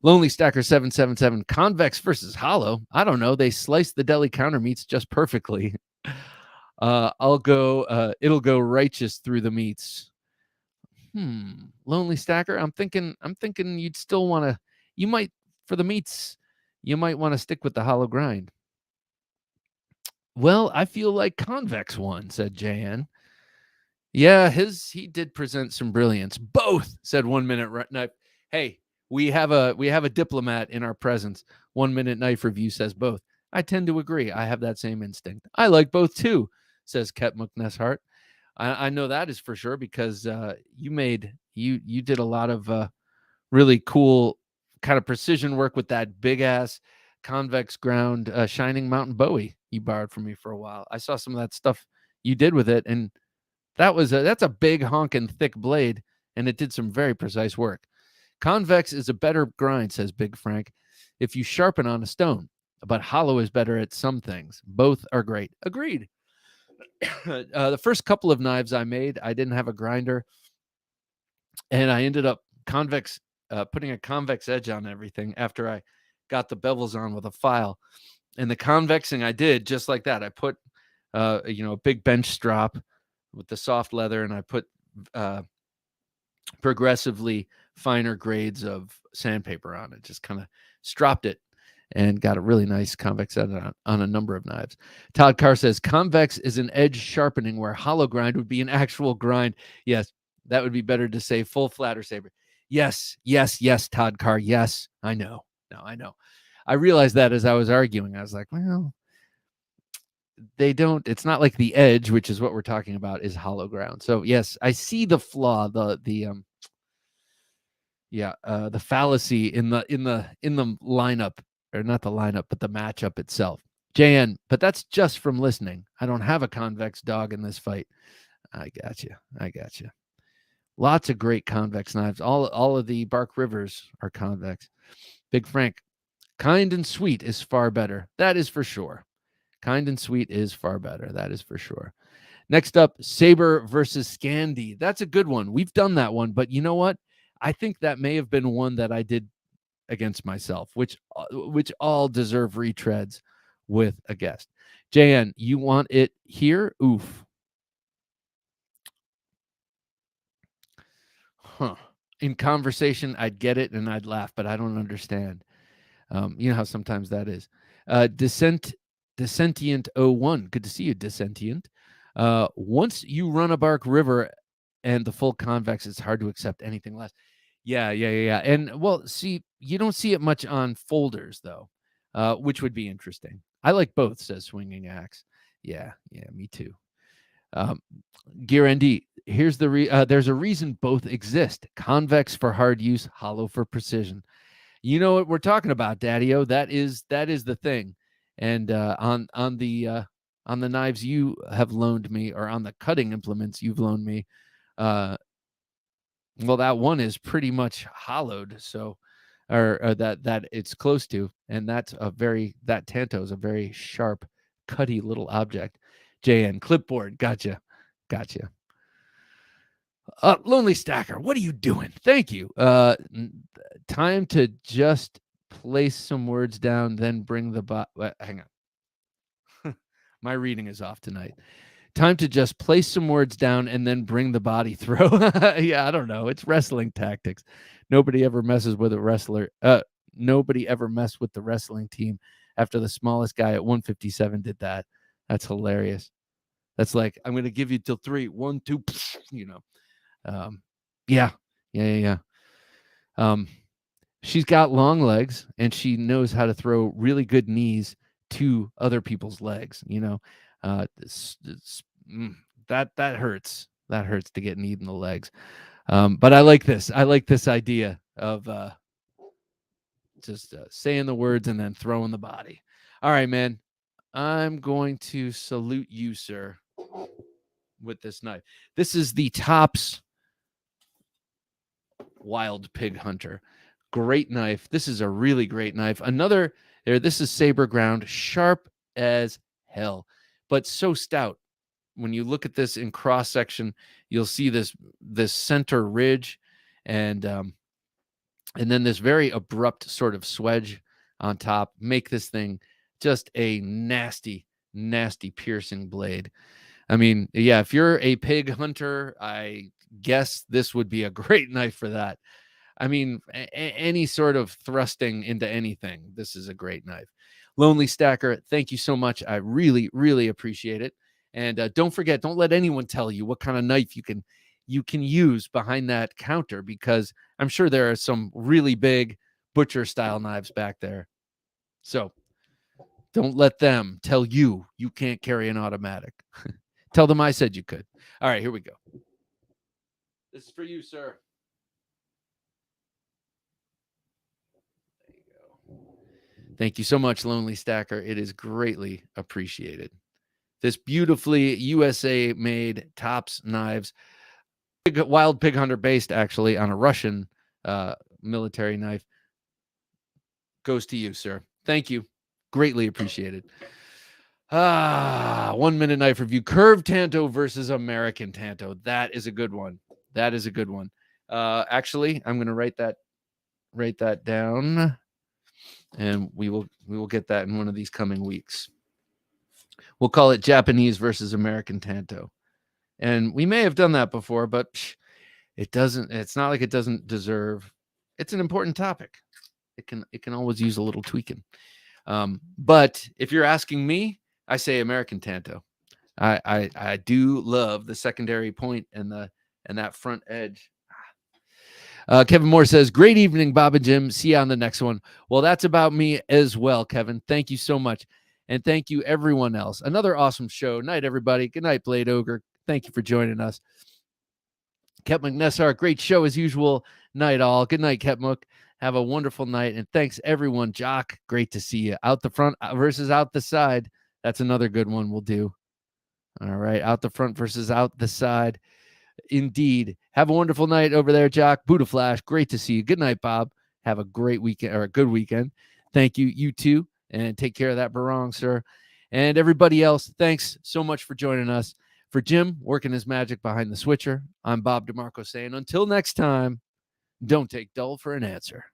Lonely Stacker 777, convex versus hollow. I don't know. They slice the deli counter meats just perfectly. I'll go. It'll go righteous through the meats. Lonely Stacker. I'm thinking you'd still want to. You might, for the meats, you might want to stick with the hollow grind. Well, I feel like convex won, said JN. Yeah, he did present some brilliance. Both, said 1 minute knife. Hey, we have a diplomat in our presence. 1 minute knife review says both. I tend to agree. I have that same instinct. I like both too, says Ket McNeshart. I know that is for sure because you did a lot of really cool kind of precision work with that big ass convex ground Shining Mountain Bowie you borrowed from me for a while. I saw some of that stuff you did with it, and that's a big honking thick blade, and it did some very precise work. Convex is a better grind, says Big Frank, if you sharpen on a stone, but hollow is better at some things. Both are great. Agreed. The first couple of knives I made, I didn't have a grinder, and I ended up putting a convex edge on everything after I got the bevels on with a file. And the convexing I did just like that. I put a big bench strop with the soft leather, and I put progressively finer grades of sandpaper on it. Just kind of stropped it and got a really nice convex edge on a number of knives. Todd Carr says convex is an edge sharpening where hollow grind would be an actual grind. Yes, that would be better to say full flatter saber. Yes, Todd Carr. Yes, I know. No, I know. I realized that as I was arguing. I was like, well, they don't. It's not like the edge, which is what we're talking about, is hollow ground. So yes, I see the flaw. The fallacy in the lineup or not the lineup, but the matchup itself. JN, but that's just from listening. I don't have a convex dog in this fight. I got you. Lots of great convex knives. All of the Bark Rivers are convex. Big Frank, kind and sweet is far better. That is for sure. Kind and sweet is far better. That is for sure. Next up, Sabre versus Scandi. That's a good one. We've done that one, but you know what? I think that may have been one that I did against myself, which all deserve retreads with a guest. JN, you want it here? Oof. Huh. In conversation, I'd get it and I'd laugh, but I don't understand. You know how sometimes that is. Dissentient 01. Good to see you, Dissentient. Once you run a Bark River and the full convex, it's hard to accept anything less. Yeah. And well, see, you don't see it much on folders though, which would be interesting. I like both, says Swinging Axe. Yeah, me too. Gear ND, here's there's a reason both exist. Convex for hard use, hollow for precision. You know what we're talking about, Daddy-O. That is the thing. And on the knives you have loaned me, or on the cutting implements you've loaned me, well, that one is pretty much hollowed, so or that it's close to, and that Tanto is a very sharp, cutty little object. JN clipboard, gotcha. Lonely Stacker, what are you doing? Thank you. Time to just place some words down, then bring the hang on. My reading is off tonight. Time to just place some words down and then bring the body through. Yeah, I don't know. It's wrestling tactics. Nobody ever messes with a wrestler. Nobody ever messed with the wrestling team after the smallest guy at 157 did that. That's hilarious. That's like, I'm going to give you till 3, 1, 2, you know. Yeah. She's got long legs and she knows how to throw really good knees to other people's legs. You know, that hurts. That hurts to get kneed in the legs. But I like this. I like this idea of just saying the words and then throwing the body. All right, man. I'm going to salute you, sir, with this knife. This is the Tops Wild Pig Hunter. Great knife. This is a really great knife. This is Sabre ground, sharp as hell, but so stout. When you look at this in cross section, you'll see this center ridge, and then this very abrupt sort of swedge on top make this thing just a nasty piercing blade. I mean, yeah, if you're a pig hunter, I guess this would be a great knife for that. I mean, any sort of thrusting into anything, this is a great knife. Lonely Stacker, thank you so much. I really appreciate it. And don't forget, don't let anyone tell you what kind of knife you can use behind that counter, because I'm sure there are some really big butcher style knives back there. So don't let them tell you can't carry an automatic. Tell them I said you could. All right, here we go. This is for you, sir. There you go. Thank you so much, Lonely Stacker. It is greatly appreciated. This beautifully USA-made Tops knives, Wild Pig Hunter based actually on a Russian military knife, goes to you, sir. Thank you. Greatly appreciated. 1 minute knife review. Curved Tanto versus American Tanto. That is a good one. Actually, I'm going to write that down, and we will get that in one of these coming weeks. We'll call it Japanese versus American Tanto. And we may have done that before, but it's not like it doesn't deserve. It's an important topic. It can always use a little tweaking. But if you're asking me, I say American Tanto. I do love the secondary point and that front edge. Kevin Moore says, great evening, Bob and Jim. See you on the next one. Well, that's about me as well, Kevin. Thank you so much. And thank you, everyone else. Another awesome show. Night, everybody. Good night, Blade Ogre. Thank you for joining us. Kep McNessar, great show as usual. Night, all. Good night, Kep Mook. Have a wonderful night. And thanks, everyone. Jock, great to see you. Out the front versus out the side. That's another good one we'll do. All right. Out the front versus out the side. Indeed. Have a wonderful night over there, Jock. Buddha Flash, great to see you. Good night, Bob. Have a great weekend, or a good weekend. Thank you. You too. And take care of that barong, sir. And everybody else, thanks so much for joining us. For Jim, working his magic behind the switcher, I'm Bob DeMarco saying, until next time, don't take dull for an answer.